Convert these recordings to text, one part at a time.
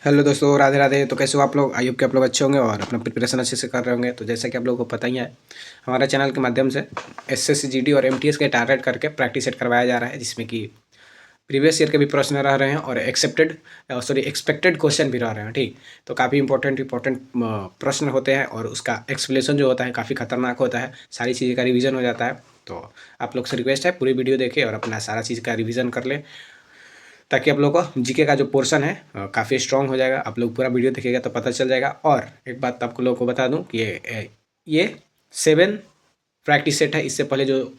Hello दोस्तों, राधे राधे। तो कैसे हो आप लोग? आई होप कि आप लोग अच्छे होंगे और अपना प्रिपरेशन अच्छे से कर रहे होंगे। तो जैसा कि आप लोगों को पता ही है, हमारा चैनल के माध्यम से एसएससी जीडी और एमटीएस के टारगेट करके प्रैक्टिस सेट करवाया जा रहा है, जिसमें कि प्रीवियस ईयर के भी प्रश्न रह रहे हैं और एक्सपेक्टेड क्वेश्चन भी रह रहे हैं। ठीक, तो काफ़ी इंपॉर्टेंट प्रश्न होते हैं और उसका एक्सप्लेनेशन जो होता है काफ़ी खतरनाक होता है। सारी चीज़ें का रिवीजन हो जाता है। तो आप लोग से रिक्वेस्ट है, पूरी वीडियो देखें और अपना सारा चीज़ का रिवीजन कर लें, ताकि आप लोगों को जीके का जो पोर्शन है काफ़ी स्ट्रॉन्ग हो जाएगा। आप लोग पूरा वीडियो देखिएगा तो पता चल जाएगा। और एक बात आपको लोगों को बता दूं कि ये 7 प्रैक्टिस सेट है। इससे पहले जो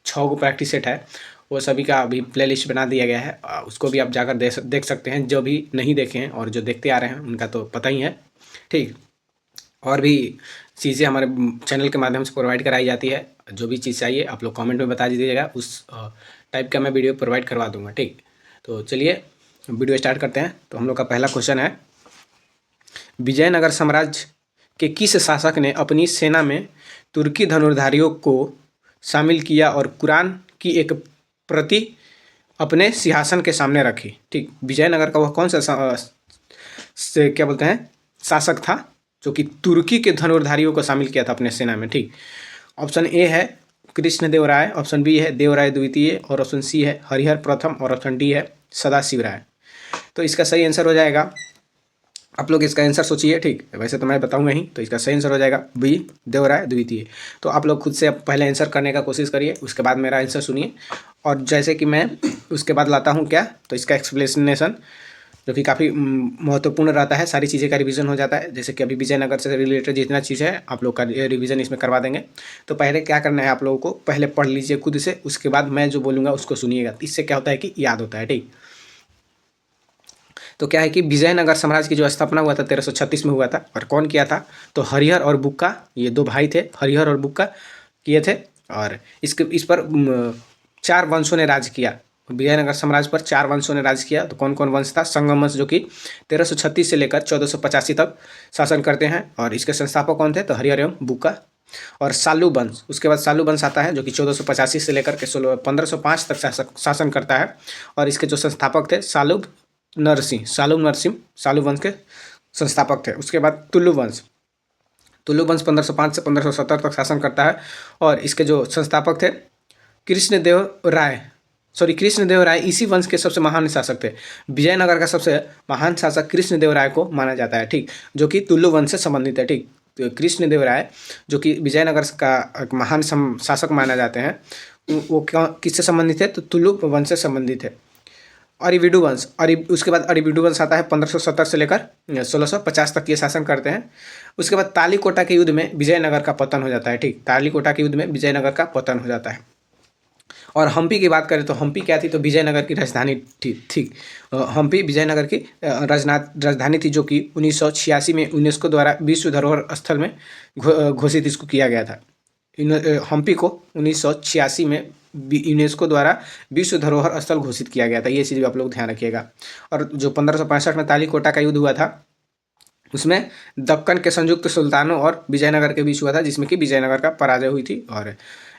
6 गो प्रैक्टिस सेट है वो सभी का अभी प्ले लिस्ट बना दिया गया है। उसको भी आप जाकर देख सकते हैं, जो भी नहीं देखे हैं, और जो देखते आ रहे हैं उनका तो पता ही है। ठीक, और भी चीज़ें हमारे चैनल के माध्यम से प्रोवाइड कराई जाती है। जो भी चीज़ चाहिए आप लोग कमेंट में बता दीजिएगा, उस टाइप का मैं वीडियो प्रोवाइड करवा दूंगा। ठीक, तो चलिए वीडियो स्टार्ट करते हैं। तो हम लोग का पहला क्वेश्चन है, विजयनगर साम्राज्य के किस शासक ने अपनी सेना में तुर्की धनुर्धारियों को शामिल किया और कुरान की एक प्रति अपने सिंहासन के सामने रखी? ठीक, विजयनगर का वह कौन सा से क्या बोलते हैं शासक था जो कि तुर्की के धनुर्धारियों को शामिल किया था अपने सेना में? ठीक, ऑप्शन ए है कृष्णदेव राय, ऑप्शन बी है देवराय द्वितीय, और ऑप्शन सी है हरिहर प्रथम, और ऑप्शन डी है सदाशिव राय। तो इसका सही आंसर हो जाएगा, आप लोग इसका आंसर सोचिए। ठीक, वैसे तो मैं बताऊंगा ही, तो इसका सही आंसर हो जाएगा बी, देवराय द्वितीय। तो आप लोग खुद से पहले आंसर करने का कोशिश करिए, उसके बाद मेरा आंसर सुनिए। और जैसे कि मैं उसके बाद लाता हूँ क्या, तो इसका एक्सप्लेनेशन जो कि काफ़ी महत्वपूर्ण रहता है। सारी चीज़ें का रिवीजन हो जाता है। जैसे कि अभी विजयनगर से रिलेटेड जितना चीज़ है आप लोग का रिवीजन इसमें करवा देंगे। तो पहले क्या करना है, आप लोगों को पहले पढ़ लीजिए खुद से, उसके बाद मैं जो बोलूँगा उसको सुनिएगा। इससे क्या होता है कि याद होता है। ठीक, तो क्या है कि विजयनगर साम्राज्य की जो स्थापना हुआ था 1336 में हुआ था। और कौन किया था? तो हरिहर और बुक्का, ये 2 भाई थे, हरिहर और बुक्का किए थे। और इस पर 4 वंशों ने राज किया। विजयनगर साम्राज्य पर 4 वंशों ने राज किया। तो कौन कौन वंश था? संगम वंश, जो कि 1336 से लेकर 1485 तक शासन करते हैं। और इसके संस्थापक कौन थे? तो हरिहर एवं बुक्का। और सालू वंश, उसके बाद सालू वंश आता है, जो कि 1485 से लेकर के 1505 तक शासन करता है। और इसके जो संस्थापक थे सालू वंश के संस्थापक थे। उसके बाद तुलु वंश 1505 से 1570 तक शासन करता है। और इसके जो संस्थापक थे कृष्णदेव राय इसी वंश के सबसे महान शासक थे। विजयनगर का सबसे महान शासक कृष्णदेव राय को माना जाता है। ठीक, जो कि तुलु वंश से संबंधित है। ठीक, तो कृष्णदेव राय जो कि विजयनगर का एक महान शासक माना जाते हैं, वो किससे संबंधित है? तो तुलु वंश से संबंधित है। अरिविडु वंश, उसके बाद अरिविडु वंश आता है 1570 से लेकर 1650 तक ये शासन करते हैं। उसके बाद तालीकोटा के युद्ध में विजयनगर का पतन हो जाता है। ठीक, तालीकोटा के युद्ध में विजयनगर का पतन हो जाता है। और हम्पी की बात करें तो हम्पी क्या थी? तो विजयनगर की राजधानी थी। ठीक, हम्पी विजयनगर की राजधानी थी, जो कि 1986 में यूनेस्को द्वारा विश्व धरोहर स्थल में घोषित इसको किया गया था। हम्पी को 1986 में यूनेस्को द्वारा विश्व धरोहर स्थल घोषित किया गया था। ये चीज़ भी आप लोग ध्यान रखिएगा। और जो 1565 में तालीकोटा का युद्ध हुआ था, उसमें दक्कन के संयुक्त सुल्तानों और विजयनगर के बीच हुआ था, जिसमें कि विजयनगर का पराजय हुई थी और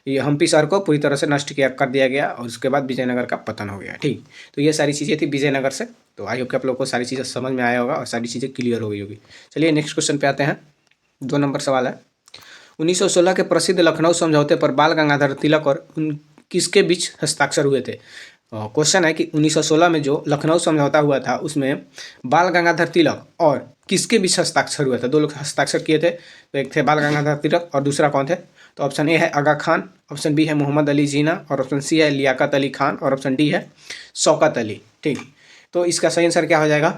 ये हम्पी शहर को पूरी तरह से नष्ट कर दिया गया। और उसके बाद विजयनगर का पतन हो गया। ठीक, तो ये सारी चीज़ें थी विजयनगर से। तो आई होप कि आप लोग को सारी चीज़ें समझ में आया होगा और सारी चीज़ें क्लियर हो गई होगी। चलिए नेक्स्ट क्वेश्चन पे आते हैं। 2 नंबर सवाल है, 1916 के प्रसिद्ध लखनऊ समझौते पर बाल गंगाधर तिलक और किसके बीच हस्ताक्षर हुए थे? क्वेश्चन है कि 1916 में जो लखनऊ समझौता हुआ था, उसमें बाल गंगाधर तिलक और किसके बीच हस्ताक्षर हुआ था? 2 लोग हस्ताक्षर किए थे। तो एक थे बाल गंगाधर तिलक और दूसरा कौन थे? तो ऑप्शन ए है आगा खान, ऑप्शन बी है मोहम्मद अली जीना, और ऑप्शन सी है लियाकत अली खान, और ऑप्शन डी है शौकत अली। ठीक, तो इसका सही आंसर क्या हो जाएगा?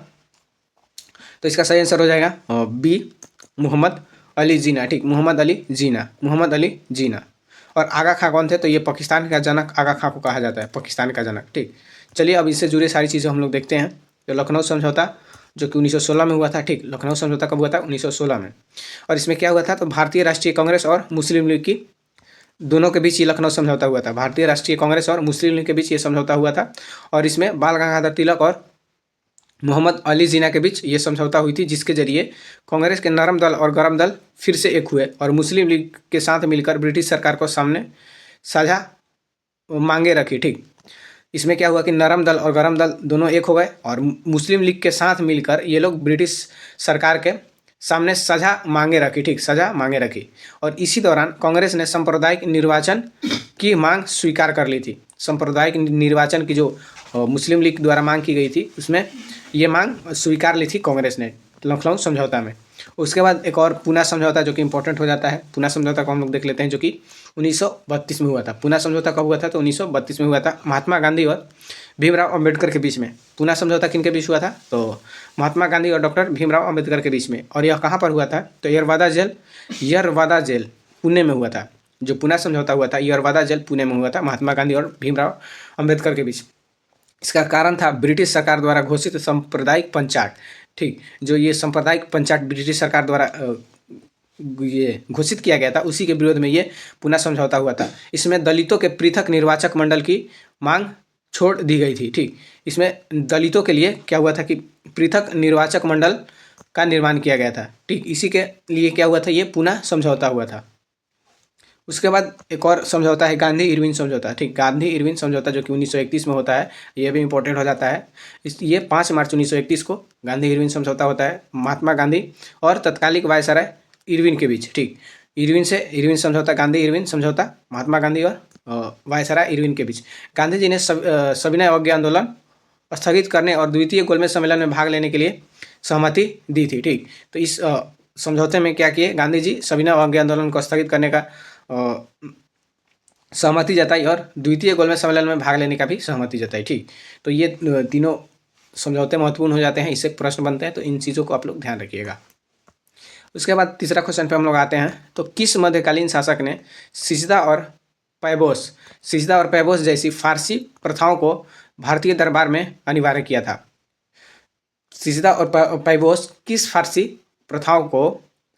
तो इसका सही आंसर हो जाएगा बी, मोहम्मद अली जीना। ठीक, मोहम्मद अली जीना। और आगा खां कौन थे? तो ये पाकिस्तान का जनक आगा खां को कहा जाता है, पाकिस्तान का जनक। ठीक, चलिए अब इससे जुड़े सारी चीज़ें हम लोग देखते हैं। तो लखनऊ समझौता जो कि 1916 में हुआ था। ठीक, लखनऊ समझौता कब हुआ था? 1916 में। और इसमें क्या हुआ था? तो भारतीय राष्ट्रीय कांग्रेस और मुस्लिम लीग की दोनों के बीच ये लखनऊ समझौता हुआ था। भारतीय राष्ट्रीय कांग्रेस और मुस्लिम लीग के बीच ये समझौता हुआ था। और इसमें बाल गंगाधर तिलक और मोहम्मद अली जिन्ना के बीच ये समझौता हुई थी, जिसके जरिए कांग्रेस के नरम दल और गरम दल फिर से एक हुए और मुस्लिम लीग के साथ मिलकर ब्रिटिश सरकार को सामने साझा मांगे रखी। ठीक, इसमें क्या हुआ कि नरम दल और गरम दल दोनों एक हो गए और मुस्लिम लीग के साथ मिलकर ये लोग ब्रिटिश सरकार के सामने सजा मांगे रखी, ठीक, सजा मांगे रखी। और इसी दौरान कांग्रेस ने सांप्रदायिक निर्वाचन की मांग स्वीकार कर ली थी। सांप्रदायिक निर्वाचन की जो मुस्लिम लीग द्वारा मांग की गई थी उसमें ये मांग स्वीकार ली थी कांग्रेस ने लखनऊ समझौता में। उसके बाद एक और पूना समझौता जो कि इंपॉर्टेंट हो जाता है। पूना समझौता को हम लोग देख लेते हैं जो कि 1932 में हुआ था। पूना समझौता कब हुआ था? तो 1932 में हुआ था, महात्मा गांधी और भीमराव अंबेडकर के बीच में। पूना समझौता किन के बीच हुआ था? तो महात्मा गांधी और डॉक्टर भीमराव अंबेडकर के बीच में। और यह कहाँ पर हुआ था? तो यरवादा जेल पुणे में हुआ था। जो पूना समझौता हुआ था यरवादा जेल पुणे में हुआ था, महात्मा गांधी और भीमराव अंबेडकर के बीच। इसका कारण था ब्रिटिश सरकार द्वारा घोषित सांप्रदायिक पंचायत, ठीक, जो ये सांप्रदायिक पंचायत ब्रिटिश सरकार द्वारा ये घोषित किया गया था, उसी के विरोध में ये पूना समझौता हुआ था। इसमें दलितों के पृथक निर्वाचक मंडल की मांग छोड़ दी गई थी, ठीक। इसमें दलितों के लिए क्या हुआ था कि पृथक निर्वाचक मंडल का निर्माण किया गया था, ठीक। इसी के लिए क्या हुआ था? ये पूना समझौता हुआ था। उसके बाद एक और समझौता है गांधी इरविन समझौता, ठीक। गांधी इरविन समझौता जो कि 1931 में होता है, ये भी इंपॉर्टेंट हो जाता है। ये 5 मार्च 1931 को गांधी इरविन समझौता होता है, महात्मा गांधी और तत्कालिक वायसराय इरविन के बीच, ठीक। इरविन समझौता, गांधी इरविन समझौता, महात्मा गांधी और वायसराय इरविन के बीच। गांधी जी ने सविनय अवज्ञा आंदोलन स्थगित करने और द्वितीय गोलमेज सम्मेलन में भाग लेने के लिए सहमति दी थी, ठीक। तो इस समझौते में क्या किए गांधी जी? सविनय अवज्ञा आंदोलन को स्थगित करने का सहमति जताई और द्वितीय गोलमेज सम्मेलन में भाग लेने का भी सहमति जताई, ठीक। तो ये तीनों समझौते महत्वपूर्ण हो जाते हैं, इससे प्रश्न बनते हैं, तो इन चीज़ों को आप लोग ध्यान रखिएगा। उसके बाद तीसरा क्वेश्चन पे हम लोग आते हैं। तो किस मध्यकालीन शासक ने सिजदा और पैबोस जैसी फारसी प्रथाओं को भारतीय दरबार में अनिवार्य किया था? सिजदा और पैबोस किस फारसी प्रथाओं को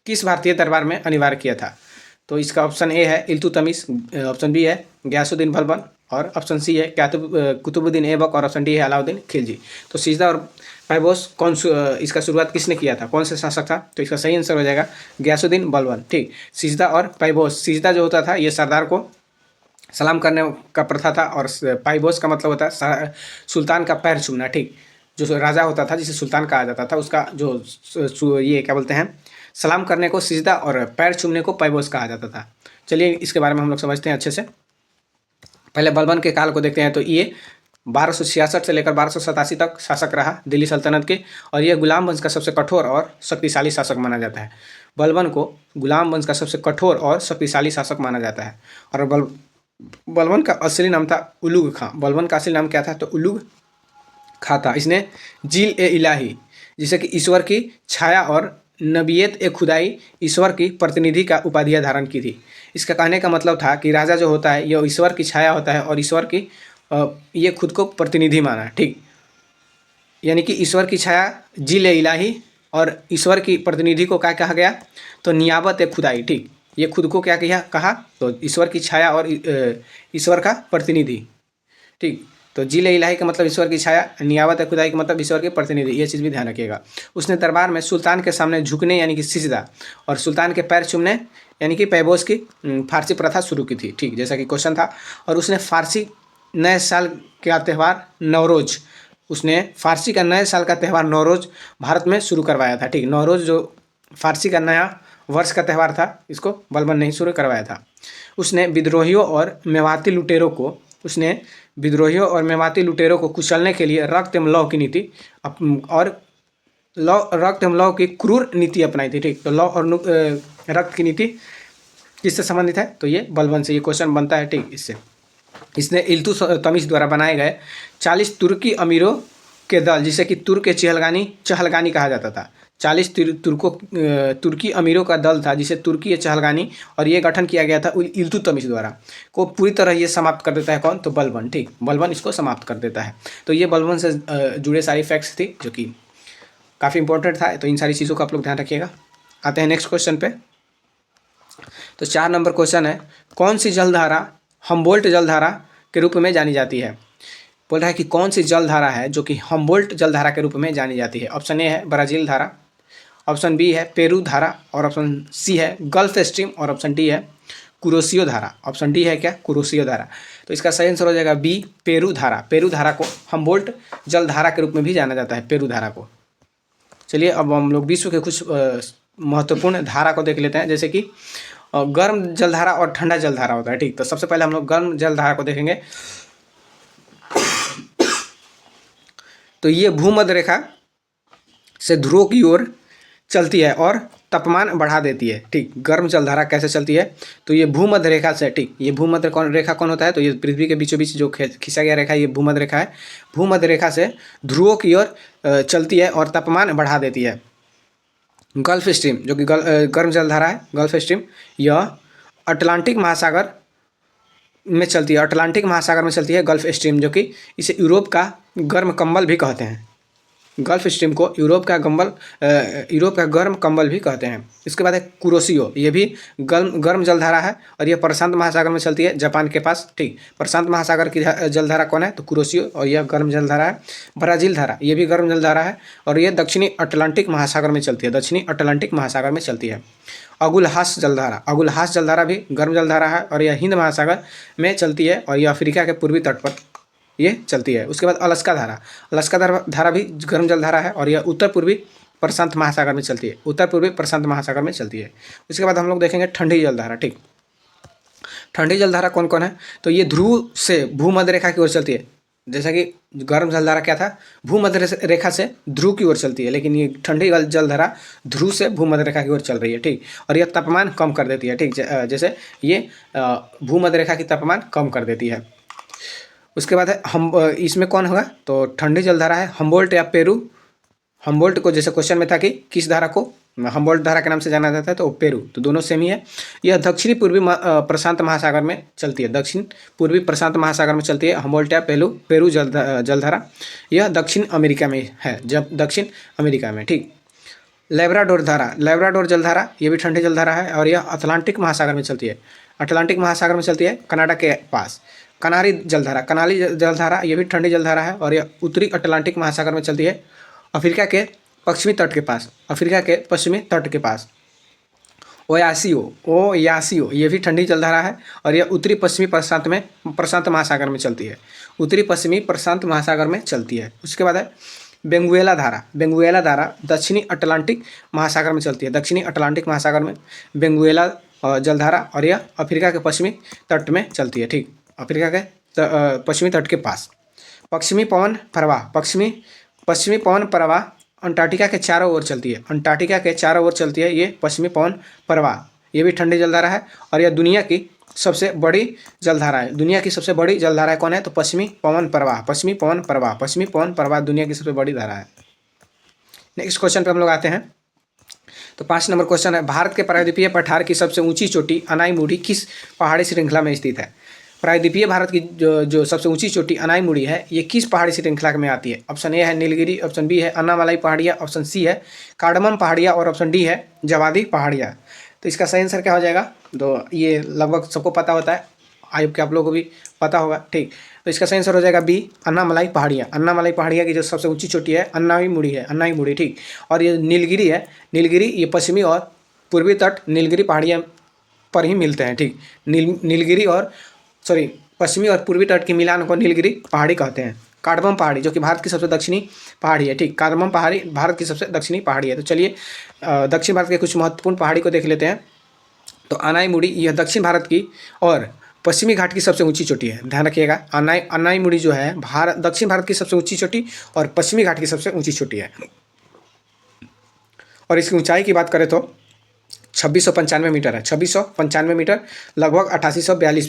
किस भारतीय दरबार में अनिवार्य किया था? तो इसका ऑप्शन ए है इल्तुतमिश, ऑप्शन बी है गयासुद्दीन बलबन और ऑप्शन सी है कुतुबुद्दीन ऐबक और ऑप्शन डी है अलाउद्दीन खिलजी। तो सिजदा और पैबोस इसका शुरुआत किसने किया था? कौन से शासक था? तो इसका सही आंसर हो जाएगा गयासुद्दीन बलबन, ठीक। सिजदा और पैबोस, सिजदा जो होता था ये सरदार को सलाम करने का प्रथा था और पैबोस का मतलब होता है सुल्तान का पैर छूना, ठीक। जो राजा होता था जिसे सुल्तान कहा जाता था उसका जो ये क्या बोलते हैं सलाम करने को सिजदा और पैर छूने को पैबोस कहा जाता था। चलिए इसके बारे में हम लोग समझते हैं अच्छे से। पहले बलबन के काल को देखते हैं। तो ये 1266 से लेकर 1287 तक शासक रहा दिल्ली सल्तनत के और यह गुलाम वंश का सबसे कठोर और शक्तिशाली शासक माना जाता है। बलबन को गुलाम वंश का सबसे कठोर और शक्तिशाली शासक माना जाता है। और बलबन का असली नाम था उलुग खां। बलबन का असली नाम क्या था? तो उलुग खां था। इसने जील ए इलाही जिसे कि ईश्वर की छाया और नबियत ए खुदाई ईश्वर की प्रतिनिधि का उपाधियाँ धारण की थी। इसका कहने का मतलब था कि राजा जो होता है यह ईश्वर की छाया होता है और ईश्वर की ये खुद को प्रतिनिधि माना, ठीक। यानी कि ईश्वर की छाया जील ए इलाही और ईश्वर की प्रतिनिधि को क्या कहा गया? तो नियाबत ए खुदाई, ठीक। ये खुद को क्या कहा? तो ईश्वर की छाया और ईश्वर का प्रतिनिधि, ठीक। तो जील ए इलाही का मतलब ईश्वर की छाया, नियाबत खुदाई का मतलब ईश्वर के प्रतिनिधि, ये चीज़ भी ध्यान रखिएगा। उसने दरबार में सुल्तान के सामने झुकने यानी कि सिजदा और सुल्तान के पैर चूमने यानी कि पैबोस की फारसी प्रथा शुरू की थी, ठीक, जैसा कि क्वेश्चन था। और उसने फारसी नए साल का त्यौहार नवरोज, उसने फारसी का नए साल का त्यौहार नवरोज भारत में शुरू करवाया था, ठीक। नवरोज जो फारसी का नया वर्ष का त्यौहार था इसको बलबन ने ही शुरू करवाया था। उसने विद्रोहियों और मेवाती लुटेरों को कुचलने के लिए रक्त एवं लौ की नीति और रक्त एवं लौ की क्रूर नीति अपनाई थी, ठीक। तो लौ और रक्त की नीति किससे संबंधित है? तो ये बलबन से ये क्वेश्चन बनता है, ठीक। इसने इल्तुतमिश द्वारा बनाए गए 40 तुर्की अमीरों के दल जिसे कि तुर्क के चहलगानी कहा जाता था। 40 तुर्की अमीरों का दल था जिसे तुर्की चहलगानी, और ये गठन किया गया था इल्तुतमिश द्वारा, को पूरी तरह ये समाप्त कर देता है कौन? तो बलबन, ठीक। बलबन इसको समाप्त कर देता है। तो ये बलबन से जुड़े सारी फैक्ट्स थी जो कि काफ़ी इंपॉर्टेंट था। तो इन सारी चीज़ों का आप लोग ध्यान रखिएगा। आते हैं नेक्स्ट क्वेश्चन पे। तो 4 नंबर क्वेश्चन है, कौन सी जलधारा हम्बोल्ट जलधारा के रूप में जानी जाती है? बोल रहा है कि कौन सी जलधारा है जो कि हम्बोल्ट जलधारा के रूप में जानी जाती है? ऑप्शन ए है ब्राज़ील धारा, ऑप्शन बी है पेरू धारा और ऑप्शन सी है गल्फ स्ट्रीम और ऑप्शन डी है कुरोशियो धारा। ऑप्शन डी है क्या, कुरोशियो धारा। तो इसका सही आंसर हो जाएगा बी, पेरू धारा। पेरू धारा को हमबोल्ट जलधारा के रूप में भी जाना जाता है, पेरू धारा को। चलिए अब हम लोग विश्व के कुछ महत्वपूर्ण धारा को देख लेते हैं, जैसे कि गर्म जलधारा और ठंडा जलधारा होता है, ठीक। तो सबसे पहले हम लोग गर्म जलधारा को देखेंगे। तो ये भूमध्य रेखा से ध्रुव की ओर चलती है और तापमान बढ़ा देती है, ठीक। गर्म जलधारा कैसे चलती है, तो ये भूमध्य रेखा से, ठीक। ये भूमध्य रेखा कौन होता है, तो ये पृथ्वी के बीचों बीच जो खींचा गया रेखा, ये भूमध्य रेखा है। भूमध्य रेखा से ध्रुवों की ओर चलती है और तापमान बढ़ा देती है। गल्फ स्ट्रीम जो कि गर्म जलधारा है, गल्फ स्ट्रीम, यह अटलांटिक महासागर में चलती है। अटलांटिक महासागर में चलती है गल्फ स्ट्रीम, जो कि इसे यूरोप का गर्म कंबल भी कहते हैं। गल्फ स्ट्रीम को यूरोप का गर्म कंबल भी कहते हैं। इसके बाद है कुरोशियो, ये भी गर्म जलधारा है और यह प्रशांत महासागर में चलती है, जापान के पास, ठीक। प्रशांत महासागर की जलधारा कौन है, तो कुरोशियो, और यह गर्म जलधारा है। ब्राज़ील धारा, ये भी गर्म जलधारा है और यह दक्षिणी अटलांटिक महासागर में चलती है, दक्षिणी अटलांटिक महासागर में चलती है। अगुलहास जलधारा, अगुलहास जलधारा भी गर्म जलधारा है और यह हिंद महासागर में चलती है और यह अफ्रीका के पूर्वी तट पर ये चलती है। उसके बाद अलास्का धारा, अलास्का धारा भी गर्म जलधारा है और यह उत्तर पूर्वी प्रशांत महासागर में चलती है, उत्तर पूर्वी प्रशांत महासागर में चलती है। उसके बाद हम लोग देखेंगे ठंडी जलधारा, ठीक। ठंडी जलधारा कौन कौन है, तो ये ध्रुव से भूमध्य रेखा की ओर चलती है। जैसा कि गर्म जलधारा क्या था, भूमध्य रेखा से ध्रुव की ओर चलती है, लेकिन ये ठंडी जलधारा ध्रुव से भूमध्य रेखा की ओर चल रही है, ठीक। और यह तापमान कम कर देती है, ठीक। जैसे ये भूमध्य रेखा की तापमान कम कर देती है। उसके बाद है हम, इसमें कौन होगा, तो ठंडी जलधारा है हम्बोल्ट या पेरू। हम्बोल्ट को जैसे क्वेश्चन में था कि किस धारा को हम्बोल्ट धारा के नाम से जाना जाता है, तो पेरू, तो दोनों सेम ही है। यह दक्षिणी पूर्वी प्रशांत महासागर में चलती है, दक्षिण पूर्वी प्रशांत महासागर में चलती है हम्बोल्ट या पेरू जलधारा। यह दक्षिण अमेरिका में है, जब दक्षिण अमेरिका में, ठीक। लेब्राडोर धारा, लेब्राडोर जलधारा, ये भी ठंडी जलधारा है और यह अटलांटिक महासागर में चलती है, अटलांटिक महासागर में चलती है, कनाडा के पास। कनारी जलधारा, कनाली जलधारा, ये भी ठंडी जलधारा है और यह उत्तरी अटलांटिक महासागर में चलती है, अफ्रीका के पश्चिमी तट के पास, अफ्रीका के पश्चिमी तट के पास। ओयासियो, ये भी ठंडी जलधारा है और यह उत्तरी पश्चिमी प्रशांत महासागर में चलती है, उत्तरी पश्चिमी प्रशांत महासागर में चलती है। उसके बाद है बेंगुएला धारा, बेंगुएला धारा दक्षिणी अटलांटिक महासागर में चलती है, दक्षिणी अटलांटिक महासागर में बेंगुएला जलधारा, और यह अफ्रीका के पश्चिमी तट में चलती है, ठीक। अफ्रीका के पश्चिमी तट के पास। पश्चिमी पवन प्रवाह, पश्चिमी पवन प्रवाह अंटार्कटिका के चारों ओर चलती है, अंटार्कटिका के चारों ओर चलती है ये पश्चिमी पवन प्रवाह, ये भी ठंडी जलधारा है और यह दुनिया की सबसे बड़ी जलधारा है। दुनिया की सबसे बड़ी जलधारा कौन है, तो पश्चिमी पवन प्रवाह, पश्चिमी पवन प्रवाह, पश्चिमी पवन प्रवाह दुनिया की सबसे बड़ी धारा है। नेक्स्ट क्वेश्चन पर हम लोग आते हैं। तो 5 नंबर क्वेश्चन है, भारत के प्रायद्वीपीय पठार की सबसे ऊंची चोटी अनाईमुड़ी किस पहाड़ी श्रृंखला में स्थित है। प्रायद्वीपीय भारत की जो सबसे ऊंची चोटी अनाईमुड़ी है, ये किस पहाड़ी श्रृंखला में आती है। ऑप्शन ए है नीलगिरी, ऑप्शन बी है अन्नामलाई पहाड़ियाँ, ऑप्शन सी है कार्डमम पहाड़ियाँ और ऑप्शन डी है जवादी पहाड़ियाँ। तो इसका सही आंसर क्या हो जाएगा, तो ये लगभग सबको पता होता है, आयोग के आप लोगों को भी पता होगा, ठीक। तो इसका सही आंसर हो जाएगा बी, अन्नामलाई पहाड़ियाँ। अन्नामलाई पहाड़ियाँ की जो सबसे ऊंची चोटी है अन्नाईमुड़ी है, अन्नाईमुड़ी, ठीक। और ये नीलगिरी है, नीलगिरी ये पश्चिमी और पूर्वी तट नीलगिरी पहाड़ियाँ पर ही मिलते हैं, ठीक। नीलगिरी और पश्चिमी और पूर्वी तट के मिलान को नीलगिरी पहाड़ी कहते हैं। कार्डमम पहाड़ी जो कि भारत की सबसे दक्षिणी पहाड़ी है, ठीक। कार्डमम पहाड़ी भारत की सबसे दक्षिणी पहाड़ी है। तो चलिए दक्षिण भारत के कुछ महत्वपूर्ण पहाड़ी को देख लेते हैं। तो अनाईमुड़ी यह दक्षिण भारत की और पश्चिमी घाट की सबसे ऊंची चोटी है, ध्यान रखिएगा। अनाईमुड़ी जो है दक्षिण भारत की सबसे ऊंची चोटी और पश्चिमी घाट की सबसे ऊंची चोटी है। और इसकी ऊंचाई की बात करें तो 2695 मीटर है, 2695 मीटर, लगभग 8842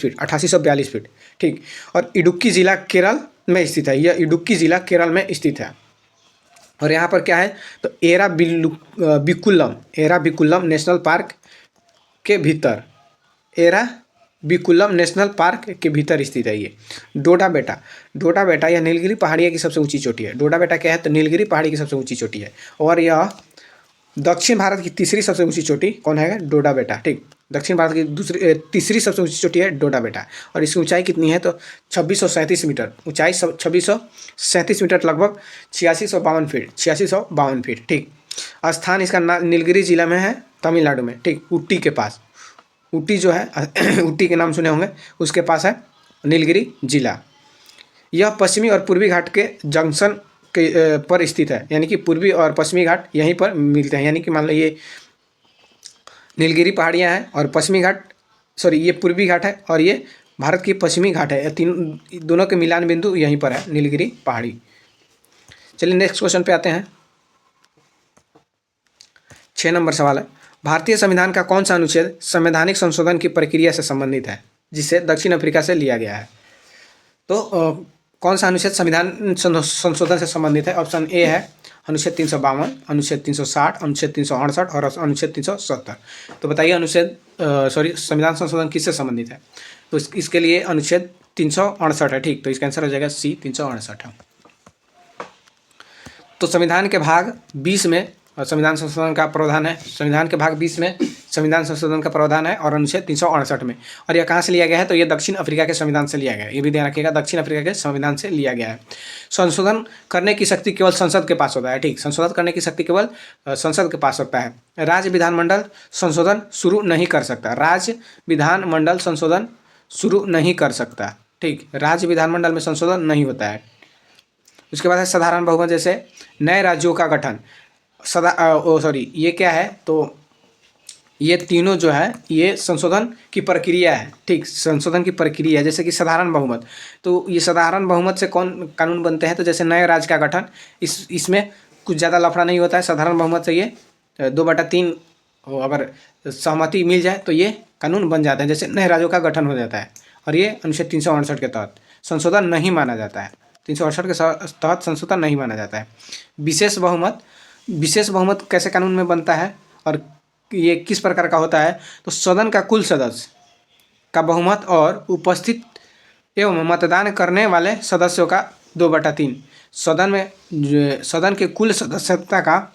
फीट, ठीक। और इडुक्की जिला केरल में स्थित है, यह इडुक्की जिला केरल में स्थित है। और यहाँ पर क्या है, तो एराविकुलम नेशनल पार्क के भीतर, एराविकुलम नेशनल पार्क के भीतर स्थित है ये। डोडा बेटा यह नीलगिरी पहाड़ियाँ की सबसे ऊंची चोटी है। डोडा बेटा क्या है, तो नीलगिरी पहाड़ी की सबसे ऊंची चोटी है। और यह दक्षिण भारत की तीसरी सबसे ऊंची चोटी कौन है, डोडा बेटा, ठीक। दक्षिण भारत की तीसरी सबसे ऊंची चोटी है डोडा बेटा। और इसकी ऊंचाई कितनी है, तो 2637 मीटर, ऊंचाई 2637 मीटर, लगभग 8652 फीट, ठीक। स्थान इसका नीलगिरी जिला में है, तमिलनाडु में, ठीक, ऊटी के पास। ऊटी जो है ऊटी के नाम सुने होंगे, उसके पास है नीलगिरी जिला। यह पश्चिमी और पूर्वी घाट के जंक्शन के पर स्थित है, यानी कि पूर्वी और पश्चिमी घाट यहीं पर मिलते हैं। यानी कि मान लो ये नीलगिरी पहाड़ियाँ हैं और पश्चिमी घाट, सॉरी ये पूर्वी घाट है और ये भारत की पश्चिमी घाट है। तीन दोनों के मिलान बिंदु यहीं पर है, नीलगिरी पहाड़ी। चलिए नेक्स्ट क्वेश्चन पे आते हैं। 6 नंबर सवाल है, भारतीय संविधान का कौन सा अनुच्छेद संवैधानिक संशोधन की प्रक्रिया से संबंधित है, जिसे दक्षिण अफ्रीका से लिया गया है? तो कौन सा अनुच्छेद संविधान संशोधन से संबंधित है? ऑप्शन ए है अनुच्छेद 352, अनुच्छेद 360, अनुच्छेद 368 और अनुच्छेद 370। तो बताइए अनुच्छेद संविधान संशोधन किससे संबंधित है? तो इसके लिए अनुच्छेद 368 है। ठीक, तो इसका आंसर हो जाएगा सी, 368 है। तो संविधान के भाग 20 में संविधान संशोधन का प्रावधान है। संविधान के भाग 20 में संविधान संशोधन का प्रावधान है और अनुच्छेद 368 में। और यह कहाँ से लिया गया है? तो यह दक्षिण अफ्रीका के संविधान से लिया गया है। ये भी ध्यान रखिएगा, दक्षिण अफ्रीका के संविधान से लिया गया है। संशोधन करने की शक्ति केवल संसद के पास होता है। ठीक, संशोधन करने की शक्ति केवल संसद के पास होता है। राज्य विधानमंडल संशोधन शुरू नहीं कर सकता। राज्य विधानमंडल संशोधन शुरू नहीं कर सकता। ठीक, राज्य विधानमंडल में संशोधन नहीं होता है। उसके बाद है साधारण बहुमत, जैसे नए राज्यों का गठन। ये क्या है? तो ये तीनों जो है ये संशोधन की प्रक्रिया है। ठीक, संशोधन की प्रक्रिया, जैसे कि साधारण बहुमत। तो ये साधारण बहुमत से कौन कानून बनते हैं? तो जैसे नए राज्य का गठन, इसमें कुछ ज़्यादा लफड़ा नहीं होता है। साधारण बहुमत से ये 2/3 अगर सहमति मिल जाए तो ये कानून बन जाता है, जैसे नए राज्यों का गठन हो जाता है। और ये अनुच्छेद 368 के तहत संशोधन नहीं माना जाता है। 368 के तहत संशोधन नहीं माना जाता है। विशेष बहुमत कैसे कानून में बनता है और ये किस प्रकार का होता है? तो सदन का कुल सदस्य का बहुमत और उपस्थित एवं मतदान करने वाले सदस्यों का 2/3। सदन के कुल सदस्यता का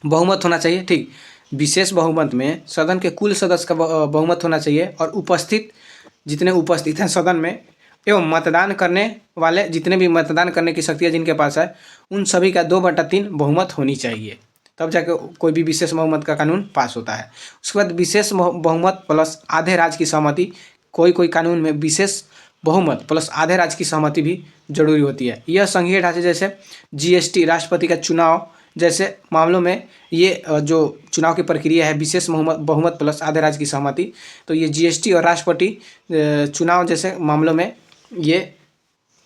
बहुमत होना चाहिए। ठीक, विशेष बहुमत में सदन के कुल सदस्य का बहुमत होना चाहिए और उपस्थित जितने उपस्थित हैं सदन में एवं मतदान करने वाले जितने भी मतदान करने की शक्ति है जिनके पास है, उन सभी का 2/3 बहुमत होनी चाहिए, तब जाके कोई भी विशेष बहुमत का कानून पास होता है। उसके बाद विशेष बहुमत प्लस आधे राज्य की सहमति। कोई कानून में विशेष बहुमत प्लस आधे राज्य की सहमति भी जरूरी होती है। यह संघीय ढांचे जैसे जीएसटी, राष्ट्रपति का चुनाव जैसे मामलों में ये जो चुनाव की प्रक्रिया है विशेष बहुमत प्लस आधे राज्य की सहमति, तो ये जीएसटी और राष्ट्रपति चुनाव जैसे मामलों में ये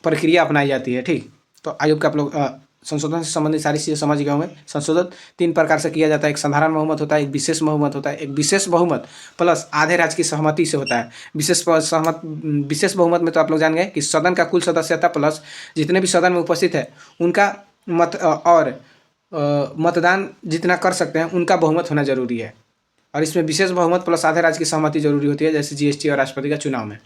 प्रक्रिया अपनाई जाती है। ठीक, तो आयोग के आप लोग संशोधन से संबंधित सारी चीज़ें समझ गए होंगे। संशोधन 3 प्रकार से किया जाता है। एक साधारण बहुमत होता है, एक विशेष बहुमत होता है, एक विशेष बहुमत प्लस आधे राज्य की सहमति से होता है। विशेष बहुमत में तो आप लोग जान गए कि सदन का कुल सदस्यता प्लस जितने भी सदन में उपस्थित है उनका मत और मतदान जितना कर सकते हैं उनका बहुमत होना जरूरी है। और इसमें विशेष बहुमत प्लस आधे राज्य की सहमति जरूरी होती है, जैसे जीएसटी और राष्ट्रपति का चुनाव में।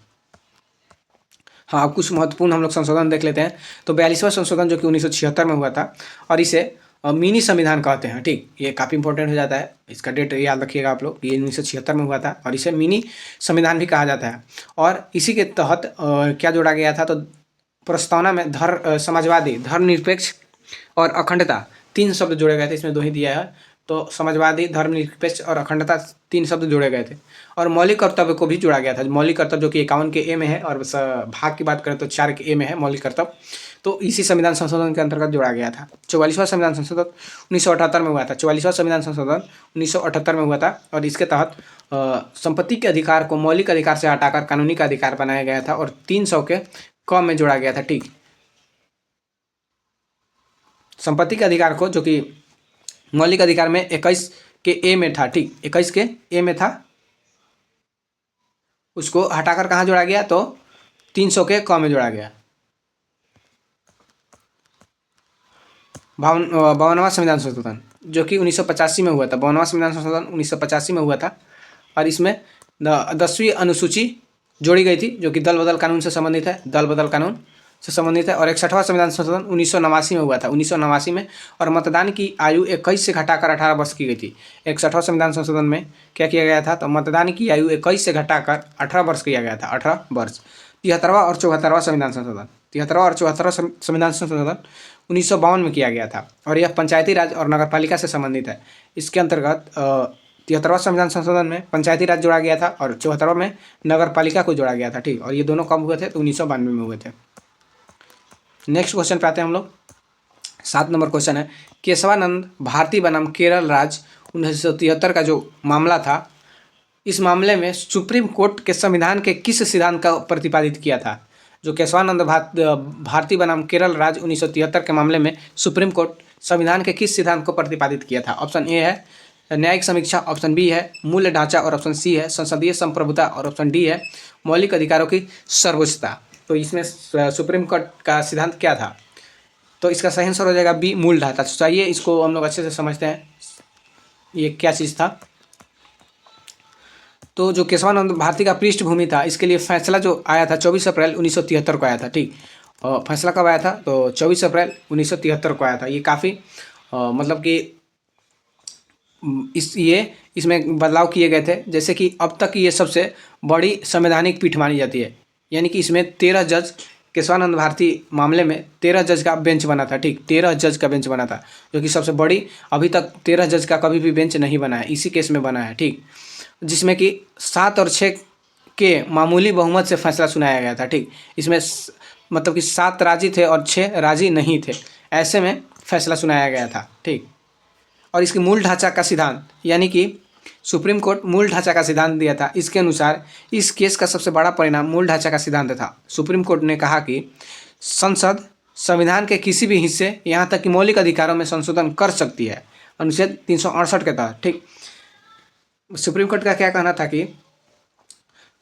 हाँ, अब कुछ महत्वपूर्ण हम लोग संशोधन देख लेते हैं। तो 42वां संशोधन जो कि 1976 में हुआ था और इसे मिनी संविधान कहते हैं। ठीक, ये काफ़ी इंपॉर्टेंट हो जाता है, इसका डेट याद रखिएगा आप लोग। ये 1976 में हुआ था और इसे मिनी संविधान भी कहा जाता है। और इसी के तहत क्या जोड़ा गया था? तो प्रस्तावना में समाजवादी, धर्मनिरपेक्ष और अखंडता 3 शब्द जोड़े गए थे। इसमें 2 ही दिया है, तो समाजवादी, धर्मनिरपेक्ष और अखंडता 3 शब्द जोड़े गए थे। और मौलिक कर्तव्य को भी जोड़ा गया था। मौलिक कर्तव्य जो कि 51 के ए में है और भाग की बात करें तो 4 के ए में है मौलिक कर्तव्य, तो इसी संविधान संशोधन के अंतर्गत जोड़ा गया था। 44वां संविधान संशोधन 1978 में हुआ था। 44वां संविधान संशोधन 1978 में हुआ था और इसके तहत संपत्ति के अधिकार को मौलिक अधिकार से हटाकर कानूनी का अधिकार बनाया गया था और 300 के क में जोड़ा गया था। ठीक, संपत्ति के अधिकार को जो कि मौलिक अधिकार में 21 के ए में था। ठीक, 21 के ए में था, उसको हटाकर कहाँ जोड़ा गया? तो 300 के क में जोड़ा गया। 52वां संविधान संशोधन जो कि 1985 में हुआ था। 52वां संविधान संशोधन 1985 में हुआ था और इसमें 10वीं अनुसूची जोड़ी गई थी जो कि दल बदल कानून से संबंधित है। दल बदल कानून से संबंधित है। और 61वां संविधान संशोधन 1989 में हुआ था। 1989 में, और मतदान की आयु 21 से घटाकर 18 वर्ष की गई थी। 61वां संविधान संशोधन में क्या किया गया था? तो मतदान की आयु 21 से घटाकर 18 वर्ष किया गया था। 18 वर्ष। 73वां और 74वां संविधान संशोधन 73वां और 74वां संविधान संशोधन 1952 में किया गया था और यह पंचायती राज और नगरपालिका से संबंधित है। इसके अंतर्गत 73वां संविधान संशोधन में पंचायती राज जोड़ा गया था और 74वां में नगर पालिका को जोड़ा गया था, ठीक। और ये दोनों कब हुए थे? तो 1992 में हुए थे। नेक्स्ट क्वेश्चन पे आते हैं हम लोग। 7 नंबर क्वेश्चन है, केशवानंद भारती बनाम केरल राज्य 1973 का जो मामला था, इस मामले में सुप्रीम कोर्ट के संविधान के किस सिद्धांत का प्रतिपादित किया था? जो केशवानंद भारती बनाम केरल राज्य 1973 के मामले में सुप्रीम कोर्ट संविधान के किस सिद्धांत को प्रतिपादित किया था? ऑप्शन ए है न्यायिक समीक्षा, ऑप्शन बी है मूल्य ढांचा और ऑप्शन सी है संसदीय संप्रभुता और ऑप्शन डी है मौलिक अधिकारों की सर्वोच्चता। तो इसमें सुप्रीम कोर्ट का सिद्धांत क्या था? तो इसका सही आंसर हो जाएगा बी, मूल ढांचा। तो चाहिए इसको हम लोग अच्छे से समझते हैं ये क्या चीज़ था। तो जो केशवानंद भारती का पृष्ठभूमि था, इसके लिए फैसला जो आया था 24 अप्रैल 1973 को आया था, ठीक। और फैसला कब आया था? तो 24 अप्रैल 1973 को आया था। ये काफ़ी मतलब कि इसमें बदलाव किए गए थे, जैसे कि अब तक ये सबसे बड़ी संवैधानिक पीठ मानी जाती है। यानी कि इसमें 13 जज, केशवानंद भारती मामले में 13 जज का बेंच बना था, ठीक। 13 जज का बेंच बना था, जो कि सबसे बड़ी, अभी तक 13 जज का कभी भी बेंच नहीं बना है, इसी केस में बना है, ठीक। जिसमें कि 7 और 6 के मामूली बहुमत से फैसला सुनाया गया था, ठीक। इसमें मतलब कि 7 राजी थे और 6 राजी नहीं थे, ऐसे में फैसला सुनाया गया था, ठीक। और इसके मूल ढांचा का सिद्धांत, यानी कि सुप्रीम कोर्ट मूल ढांचा का सिद्धांत दिया था। इसके अनुसार इस केस का सबसे बड़ा परिणाम मूल ढांचा का सिद्धांत था। सुप्रीम कोर्ट ने कहा कि संसद संविधान के किसी भी हिस्से, यहाँ तक कि मौलिक अधिकारों में संशोधन कर सकती है, अनुच्छेद 368 के तहत, ठीक। सुप्रीम कोर्ट का क्या कहना था कि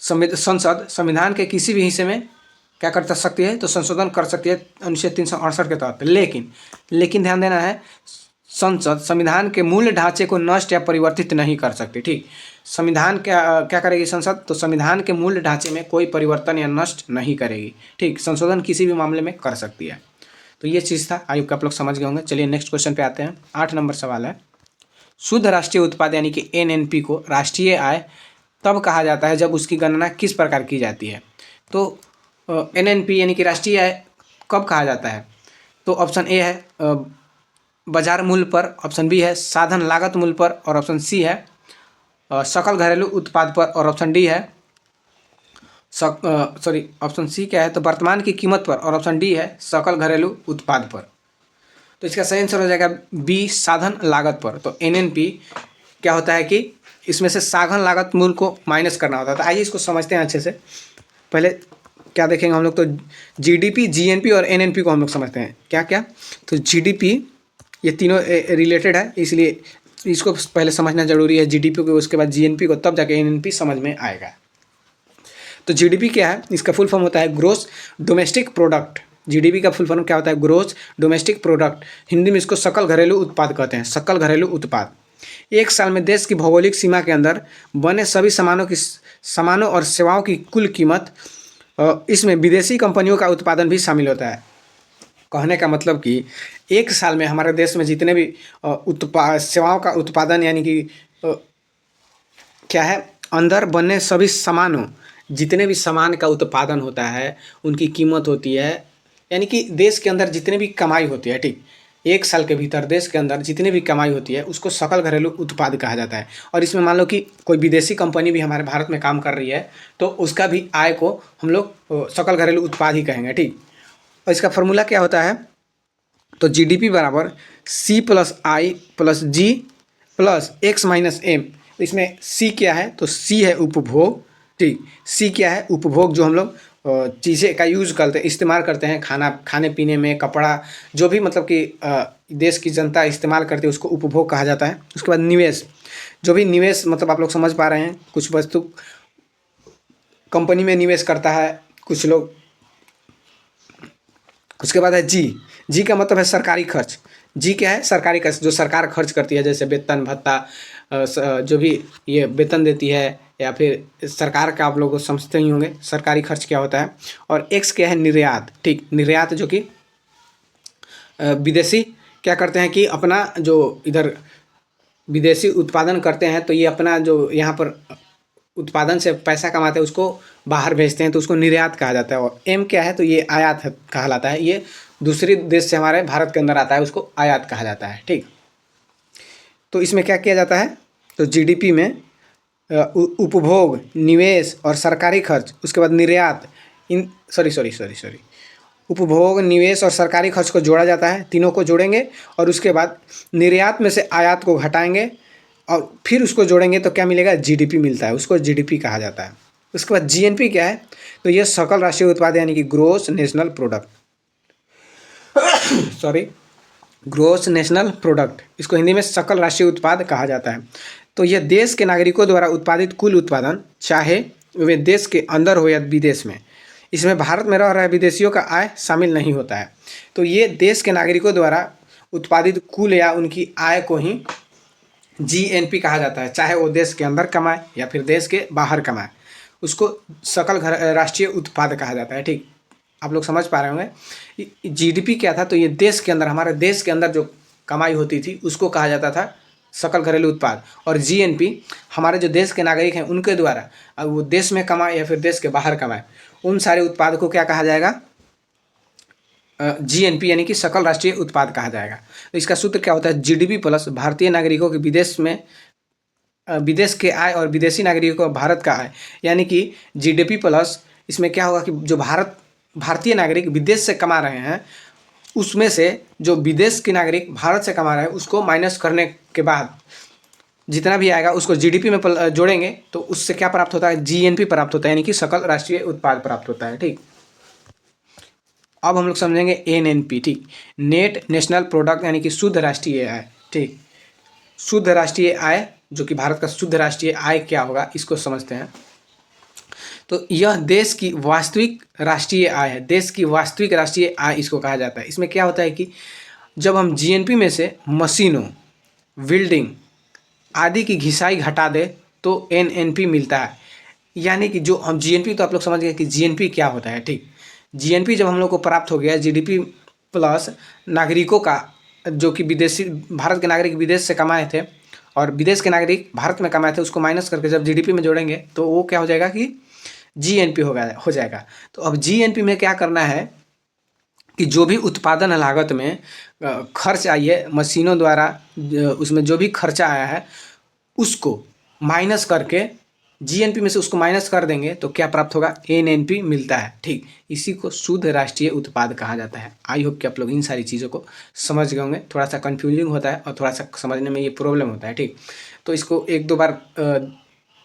संसद संविधान के किसी भी हिस्से में क्या कर सकती है? तो संशोधन कर सकती है अनुच्छेद 368 के तहत। लेकिन ध्यान देना है, संसद संविधान के मूल ढांचे को नष्ट या परिवर्तित नहीं कर सकती, ठीक। संविधान क्या करेगी संसद? तो संविधान के मूल ढांचे में कोई परिवर्तन या नष्ट नहीं करेगी, ठीक। संशोधन किसी भी मामले में कर सकती है। तो ये चीज़ था, आयोग का आप लोग समझ गए होंगे। चलिए नेक्स्ट क्वेश्चन पे आते हैं। 8 नंबर सवाल है, शुद्ध राष्ट्रीय उत्पाद यानी कि एनएनपी को राष्ट्रीय आय तब कहा जाता है जब उसकी गणना किस प्रकार की जाती है? तो एनएनपी यानी कि राष्ट्रीय आय कब कहा जाता है? तो ऑप्शन ए है बाजार मूल्य पर, ऑप्शन बी है साधन लागत मूल्य पर और ऑप्शन सी है सकल घरेलू उत्पाद पर और ऑप्शन डी है ऑप्शन सी क्या है? तो वर्तमान की कीमत पर और ऑप्शन डी है सकल घरेलू उत्पाद पर। तो इसका सही आंसर हो जाएगा बी, साधन लागत पर। तो एनएनपी क्या होता है कि इसमें से साधन लागत मूल्य को माइनस करना होता है। तो आइए इसको समझते हैं अच्छे से। पहले क्या देखेंगे हम लोग? तो जीडीपी, जीएनपी और एनएनपी को हम लोग समझते हैं क्या क्या। तो जीडीपी, ये तीनों रिलेटेड है, इसलिए इसको पहले समझना जरूरी है, जीडीपी को, उसके बाद जीएनपी को, तब जाके एनएनपी समझ में आएगा। तो जीडीपी क्या है? इसका फुल फॉर्म होता है ग्रोस डोमेस्टिक प्रोडक्ट। जीडीपी का फुल फॉर्म क्या होता है? Gross domestic product. हिंदी में इसको सकल घरेलू उत्पाद कहते हैं, सकल घरेलू उत्पाद। एक साल में देश की भौगोलिक सीमा के अंदर बने सभी सामानों और सेवाओं की कुल कीमत, इसमें विदेशी कंपनियों का उत्पादन भी शामिल होता है। कहने का मतलब कि एक साल में हमारे देश में जितने भी सेवाओं का उत्पादन, यानी कि क्या है, अंदर बने सभी सामानों, जितने भी सामान का उत्पादन होता है उनकी कीमत होती है, यानी कि देश के अंदर जितने भी कमाई होती है, ठीक। एक साल के भीतर देश के अंदर जितनी भी कमाई होती है उसको सकल घरेलू उत्पाद कहा जाता है। और इसमें मान लो कि कोई विदेशी कंपनी भी हमारे भारत में काम कर रही है तो उसका भी आय को हम लोग सकल घरेलू उत्पाद ही कहेंगे, ठीक। और इसका फॉर्मूला क्या होता है? तो जीडीपी बराबर सी प्लस आई प्लस जी प्लस एक्स माइनस एम। इसमें सी क्या है? तो सी है उपभोग, ठीक। सी क्या है? उपभोग, जो हम लोग चीज़ें का यूज़ करते हैं, इस्तेमाल करते हैं, खाने पीने में, कपड़ा, जो भी मतलब कि देश की जनता इस्तेमाल करती है उसको उपभोग कहा जाता है। उसके बाद निवेश, जो भी निवेश, मतलब आप लोग समझ पा रहे हैं, कुछ वस्तु कंपनी में निवेश करता है कुछ लोग। उसके बाद है जी का मतलब है सरकारी खर्च। जी क्या है? सरकारी खर्च, जो सरकार खर्च करती है, जैसे वेतन भत्ता, जो भी ये वेतन देती है, या फिर सरकार का आप लोग समझते ही होंगे सरकारी खर्च क्या होता है। और एक्स क्या है? निर्यात, ठीक। निर्यात जो कि विदेशी क्या करते हैं कि अपना जो इधर विदेशी उत्पादन करते हैं, तो ये अपना जो यहाँ पर उत्पादन से पैसा कमाते हैं उसको बाहर भेजते हैं, तो उसको निर्यात कहा जाता है। और एम क्या है? तो ये आयात कहलाता है, ये दूसरे देश से हमारे भारत के अंदर आता है, उसको आयात कहा जाता है, ठीक। तो इसमें क्या किया जाता है? तो जीडीपी में उपभोग, निवेश और सरकारी खर्च, उसके बाद निर्यात, इन सॉरी उपभोग, निवेश और सरकारी खर्च को जोड़ा जाता है, तीनों को जोड़ेंगे और उसके बाद निर्यात में से आयात को घटाएंगे और फिर उसको जोड़ेंगे तो क्या मिलेगा, जीडीपी मिलता है, उसको जीडीपी कहा जाता है। उसके बाद जीएनपी क्या है, तो यह सकल राष्ट्रीय उत्पाद यानी कि gross national product, sorry gross national product, इसको हिंदी में सकल राष्ट्रीय उत्पाद कहा जाता है। तो यह देश के नागरिकों द्वारा उत्पादित कुल उत्पादन, चाहे वे देश के अंदर हो या विदेश में, इसमें भारत में रह रहे विदेशियों का आय शामिल नहीं होता है। तो ये देश के नागरिकों द्वारा उत्पादित कुल या उनकी आय को ही जीएनपी कहा जाता है, चाहे वो देश के अंदर कमाए या फिर देश के बाहर कमाए, उसको सकल राष्ट्रीय उत्पाद कहा जाता है। ठीक, आप लोग समझ पा रहे होंगे। जीडीपी क्या था, तो ये देश के अंदर, हमारे देश के अंदर जो कमाई होती थी उसको कहा जाता था सकल घरेलू उत्पाद, और जीएनपी हमारे जो देश के नागरिक हैं उनके द्वारा, अब वो देश में कमाए या फिर देश के बाहर कमाए, उन सारे उत्पाद को क्या कहा जाएगा, जीएनपी यानी कि सकल राष्ट्रीय उत्पाद कहा जाएगा। तो इसका सूत्र क्या होता है, जीडीपी प्लस भारतीय नागरिकों के विदेश में विदेश के आय और विदेशी नागरिकों का भारत का आय, यानी कि जीडीपी प्लस, इसमें क्या होगा कि जो भारतीय नागरिक विदेश से कमा रहे हैं उसमें से जो विदेश के नागरिक भारत से कमा रहे हैं उसको माइनस करने के बाद जितना भी आएगा उसको जीडीपी में जोड़ेंगे तो उससे क्या प्राप्त होता है, जीएनपी प्राप्त होता है, यानी कि सकल राष्ट्रीय उत्पाद प्राप्त होता है। ठीक, अब हम लोग समझेंगे एनएनपी। ठीक, नेट नेशनल प्रोडक्ट यानी कि शुद्ध राष्ट्रीय आय। ठीक, शुद्ध राष्ट्रीय आय, जो कि भारत का शुद्ध राष्ट्रीय आय क्या होगा इसको समझते हैं। तो यह देश की वास्तविक राष्ट्रीय आय है, देश की वास्तविक राष्ट्रीय आय इसको कहा जाता है। इसमें क्या होता है कि जब हम जीएनपी में से मशीनों, बिल्डिंग आदि की घिसाई घटा दे तो एनएनपी मिलता है। यानी कि जो हम जीएनपी, तो आप लोग समझ गए कि जीएनपी क्या होता है। ठीक, जीएनपी जब हम लोग को प्राप्त हो गया, जीडीपी प्लस नागरिकों का, जो कि विदेशी, भारत के नागरिक विदेश से कमाए थे और विदेश के नागरिक भारत में कमाए थे, उसको माइनस करके जब जीडीपी में जोड़ेंगे तो वो क्या हो जाएगा कि जीएनपी हो जाएगा। तो अब जीएनपी में क्या करना है कि जो भी उत्पादन लागत में खर्च आई है मशीनों द्वारा, उसमें जो भी खर्चा आया है उसको माइनस करके जीएनपी में से उसको माइनस कर देंगे तो क्या प्राप्त होगा, एनएनपी मिलता है। ठीक, इसी को शुद्ध राष्ट्रीय उत्पाद कहा जाता है। आई होप कि आप लोग इन सारी चीज़ों को समझ गए होंगे। थोड़ा सा कन्फ्यूजिंग होता है और थोड़ा सा समझने में ये प्रॉब्लम होता है। ठीक, तो इसको एक दो बार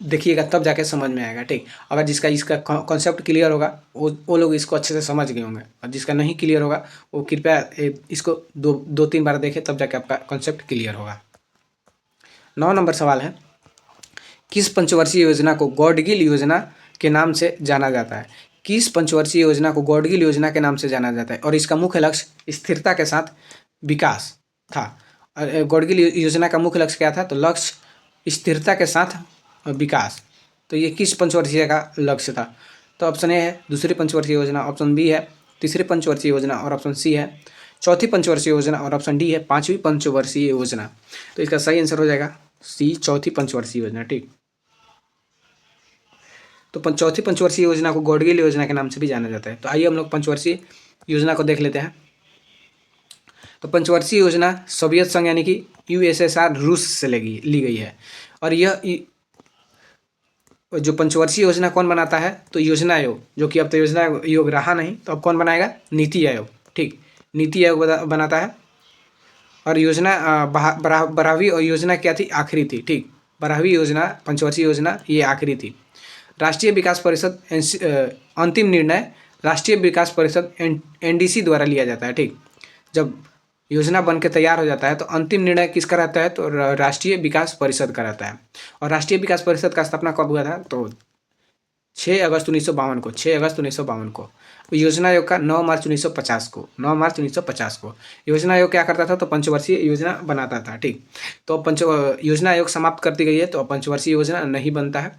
देखिएगा तब जाके समझ में आएगा। ठीक, अगर जिसका इसका कॉन्सेप्ट क्लियर होगा वो लोग इसको अच्छे से समझ गए होंगे, और जिसका नहीं क्लियर होगा वो कृपया इसको दो तीन बार देखें तब जाके आपका कॉन्सेप्ट क्लियर होगा। 9 नंबर सवाल है, किस पंचवर्षीय योजना को गॉडगिल योजना के नाम से जाना जाता है। किस पंचवर्षीय योजना को गॉडगिल योजना के नाम से जाना जाता है और इसका मुख्य लक्ष्य स्थिरता के साथ विकास था। गॉडगिल योजना का मुख्य लक्ष्य क्या था, तो लक्ष्य स्थिरता के साथ विकास। तो ये किस पंचवर्षीय का लक्ष्य था, तो ऑप्शन ए है दूसरी पंचवर्षीय योजना, ऑप्शन बी है तीसरी पंचवर्षीय योजना और ऑप्शन सी है चौथी पंचवर्षीय योजना और ऑप्शन डी है पांचवी पंचवर्षीय योजना। तो इसका सही आंसर हो जाएगा सी, चौथी पंचवर्षीय योजना। ठीक, तो चौथी पंचवर्षीय योजना को गॉडगिल योजना के नाम से भी जाना जाता है। तो आइए हम लोग पंचवर्षीय योजना को देख लेते हैं। तो पंचवर्षीय योजना सोवियत संघ यानी कि यूएसएसआर रूस से ली गई है। और यह जो पंचवर्षीय योजना कौन बनाता है, तो योजना आयोग, जो कि अब तो योजना आयोग रहा नहीं, तो अब कौन बनाएगा, नीति आयोग। ठीक, नीति आयोग बनाता है। और योजना 12वीं और योजना क्या थी, आखिरी थी। ठीक, 12वीं योजना पंचवर्षीय योजना ये आखिरी थी। राष्ट्रीय विकास परिषद अंतिम निर्णय राष्ट्रीय विकास परिषद एनडीसी द्वारा लिया जाता है। ठीक, जब योजना बन के तैयार हो जाता है तो अंतिम निर्णय किसका रहता है, तो राष्ट्रीय विकास परिषद का रहता है। और राष्ट्रीय विकास परिषद का स्थापना कब हुआ था, तो 6 अगस्त 1952 को। योजना आयोग का 9 मार्च 1950 को योजना आयोग क्या करता था, तो पंचवर्षीय योजना बनाता था। ठीक, तो योजना आयोग समाप्त कर दी गई है तो पंचवर्षीय योजना नहीं बनता है।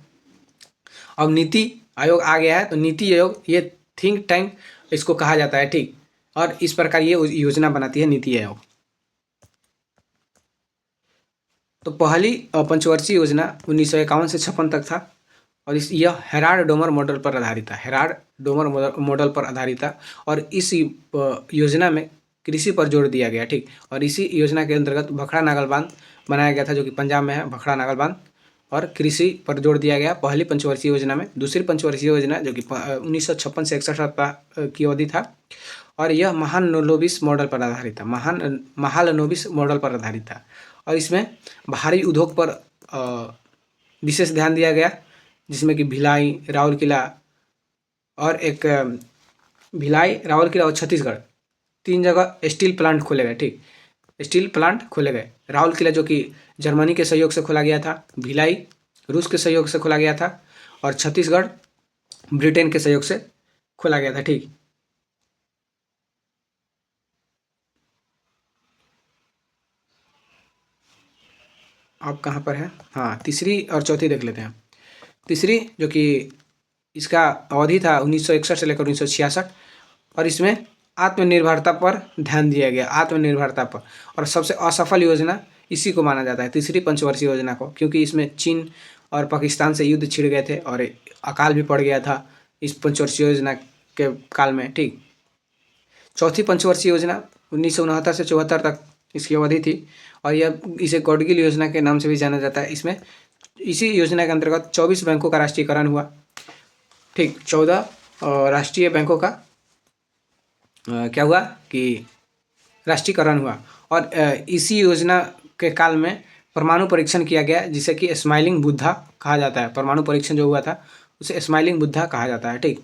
अब नीति आयोग आ गया है, तो नीति आयोग ये थिंक टैंक इसको कहा जाता है। ठीक, और इस प्रकार ये योजना बनाती है नीति आयोग। तो पहली पंचवर्षीय योजना 1951 से 56 तक था और यह हेराल्ड डोमर मॉडल पर आधारित था। हेराल्ड डोमर मॉडल पर आधारित था और इस योजना में कृषि पर जोर दिया गया। ठीक, और इसी योजना के अंतर्गत भखड़ा नागल बांध बनाया गया था, जो कि पंजाब में है, भाखड़ा नागल बांध। और कृषि पर जोर दिया गया पहली पंचवर्षीय योजना में। दूसरी पंचवर्षीय योजना जो कि 1956 से 61 की अवधि था, और यह महालनोबिस मॉडल पर आधारित था। महालनोबिस मॉडल पर आधारित था, और इसमें भारी उद्योग पर विशेष ध्यान दिया गया, जिसमें कि भिलाई, राउरकेला और भिलाई, राउरकेला और छत्तीसगढ़ 3 जगह स्टील प्लांट खोले गए। ठीक, स्टील प्लांट खोले गए। राउरकेला जो कि जर्मनी के सहयोग से खोला गया था, भिलाई रूस के सहयोग से खोला गया था, और छत्तीसगढ़ ब्रिटेन के सहयोग से खोला गया था। ठीक, अब कहाँ पर है? हाँ, तीसरी और चौथी देख लेते हैं। तीसरी जो कि इसका अवधि था 1961 से लेकर 1966, और इसमें आत्मनिर्भरता पर ध्यान दिया गया, आत्मनिर्भरता पर। और सबसे असफल योजना इसी को माना जाता है, तीसरी पंचवर्षीय योजना को, क्योंकि इसमें चीन और पाकिस्तान से युद्ध छिड़ गए थे और अकाल भी पड़ गया था इस पंचवर्षीय योजना के काल में। ठीक, चौथी पंचवर्षीय योजना 1969 से 74 तक इसकी अवधि थी, और यह इसे गॉडगिल योजना के नाम से भी जाना जाता है। इसमें इसी योजना के अंतर्गत 24 बैंकों का राष्ट्रीयकरण हुआ। ठीक, 14 राष्ट्रीय बैंकों का क्या हुआ कि राष्ट्रीयकरण हुआ। और इसी योजना के काल में परमाणु परीक्षण किया गया, जिसे कि स्माइलिंग बुद्धा कहा जाता है। परमाणु परीक्षण जो हुआ था उसे स्माइलिंग बुद्धा कहा जाता है। ठीक,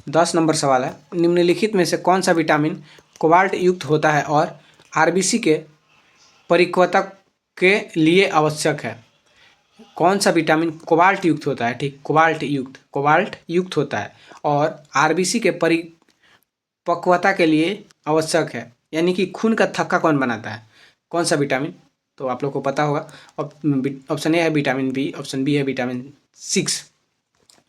10 नंबर सवाल है, निम्नलिखित में से कौन सा विटामिन कोबाल्ट युक्त होता है और आरबीसी के परिपक्वता के लिए आवश्यक है? कौन सा विटामिन कोबाल्ट युक्त होता है? ठीक, कोबाल्ट युक्त होता है और आरबीसी के परिपक्वता के लिए आवश्यक है। यानी कि खून का थक्का कौन बनाता है? कौन सा विटामिन? तो आप लोग को पता होगा। ऑप्शन ए है विटामिन बी, ऑप्शन बी है विटामिन 6,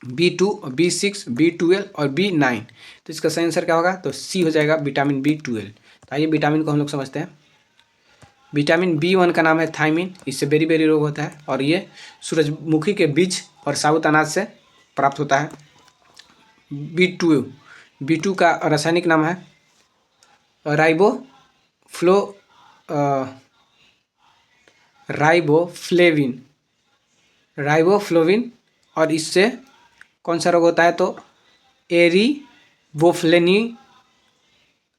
B2, B6, B12 और B9। तो इसका सही आंसर क्या होगा? तो सी हो जाएगा, विटामिन B12। तो आइए विटामिन को हम लोग समझते हैं। विटामिन B1 का नाम है थायमिन, इससे बेरी रोग होता है, और ये सूरजमुखी के बीज और साबुत अनाज से प्राप्त होता है। B2 का रासायनिक नाम है राइबोफ्लेविन, और इससे कौन सा रोग होता है? तो एरिबोफ्लेनी,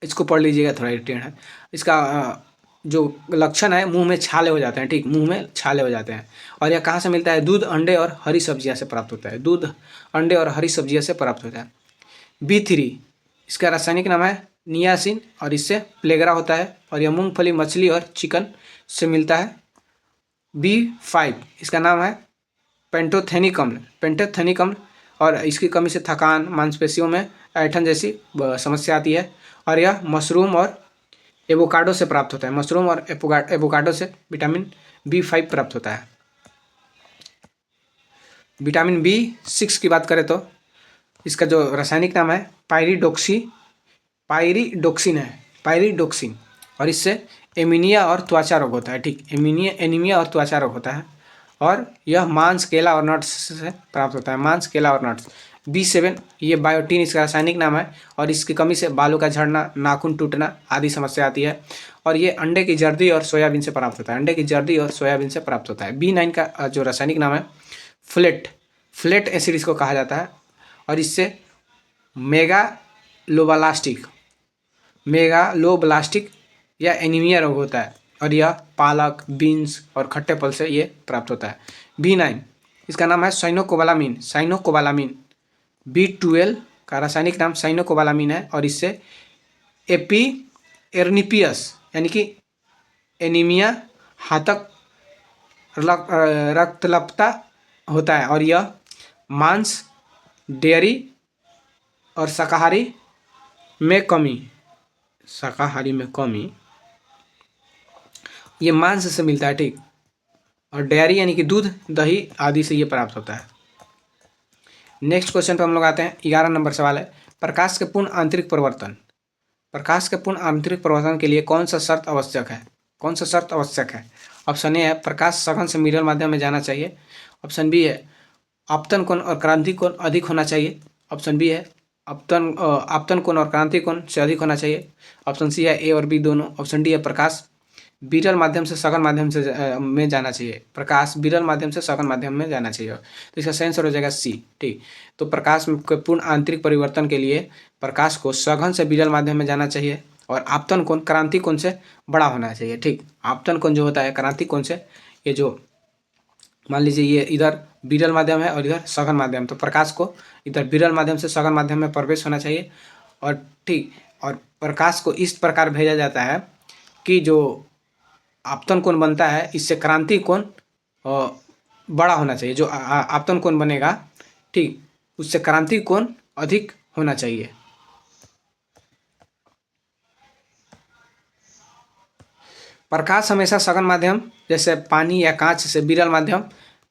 इसको पढ़ लीजिएगा, थोड़ा इरिटेट है। इसका जो लक्षण है, मुंह में छाले हो जाते हैं। ठीक, मुंह में छाले हो जाते हैं। और यह कहाँ से मिलता है? दूध, अंडे और हरी सब्जियां से प्राप्त होता है। दूध, अंडे और हरी सब्जियां से प्राप्त होता है। B3, इसका रासायनिक नाम है नियासिन, और इससे प्लेगरा होता है, और यह मूंगफली, मछली और चिकन से मिलता है। B5, इसका नाम है पेंटोथेनिक अम्ल, और इसकी कमी से थकान, मांसपेशियों में ऐंठन जैसी समस्या आती है। और यह मशरूम और एवोकाडो से प्राप्त होता है। मशरूम और एवोकाडो से विटामिन B5 प्राप्त होता है। विटामिन B6 की बात करें तो इसका जो रासायनिक नाम है पायरिडोक्सिन, और इससे एनीमिया और त्वचा रोग होता है। ठीक, एनीमिया और त्वचा रोग होता है, और यह मांस, केला और नट्स से प्राप्त होता है। मांस, केला और नट्स। B7, ये बायोटीन इसका रासायनिक नाम है, और इसकी कमी से बालों का झड़ना, नाखून टूटना आदि समस्या आती है। और ये अंडे की जर्दी और सोयाबीन से प्राप्त होता है। B9 का जो रासायनिक नाम है फ्लेट एसिड इसको कहा जाता है, और इससे मेगालोब्लास्टिक या एनीमिया रोग होता है, और यह पालक, बीन्स और खट्टे फल से ये प्राप्त होता है। B9, इसका नाम है साइनोकोबालामिन। B12 का रासायनिक नाम साइनोकोबालामिन है, और इससे एपिएर्निपियस यानी कि एनीमिया, हाथक रक्तल्पता होता है, और यह मांस, डेयरी और शाकाहारी में कमी, ये मांस से मिलता है। ठीक, और डेयरी यानी कि दूध, दही आदि से ये प्राप्त होता है। नेक्स्ट क्वेश्चन पर हम लोग आते हैं। 11 नंबर सवाल है, प्रकाश के पूर्ण आंतरिक परिवर्तन के लिए कौन सा शर्त आवश्यक है? ऑप्शन ए है प्रकाश सघन से मिरर माध्यम में जाना चाहिए। ऑप्शन बी है आपतन कोण और क्रांति कोण अधिक होना चाहिए। ऑप्शन बी है आपतन कोण और क्रांति कोण से अधिक होना चाहिए। ऑप्शन सी है ए और बी दोनों। ऑप्शन डी है प्रकाश विरल माध्यम से सघन माध्यम से में जाना चाहिए। प्रकाश विरल माध्यम से सघन माध्यम में जाना चाहिए। तो इसका सही आंसर हो जाएगा सी। ठीक, तो प्रकाश के पूर्ण आंतरिक परिवर्तन के लिए प्रकाश को सघन से विरल माध्यम में जाना चाहिए और आपतन कोण क्रांति कोण से बड़ा होना चाहिए। ठीक, आपतन कोण जो होता है क्रांति कोण से, ये जो मान लीजिए ये इधर विरल माध्यम है और इधर सघन माध्यम, तो प्रकाश को इधर विरल माध्यम से सघन माध्यम में प्रवेश होना चाहिए। और ठीक, और प्रकाश को इस प्रकार भेजा जाता है कि जो आपतन कोण बनता है इससे क्रांति कोण बड़ा होना चाहिए। जो आपतन कोण बनेगा, ठीक, उससे क्रांति कोण अधिक होना चाहिए। प्रकाश हमेशा सघन माध्यम जैसे पानी या कांच से विरल माध्यम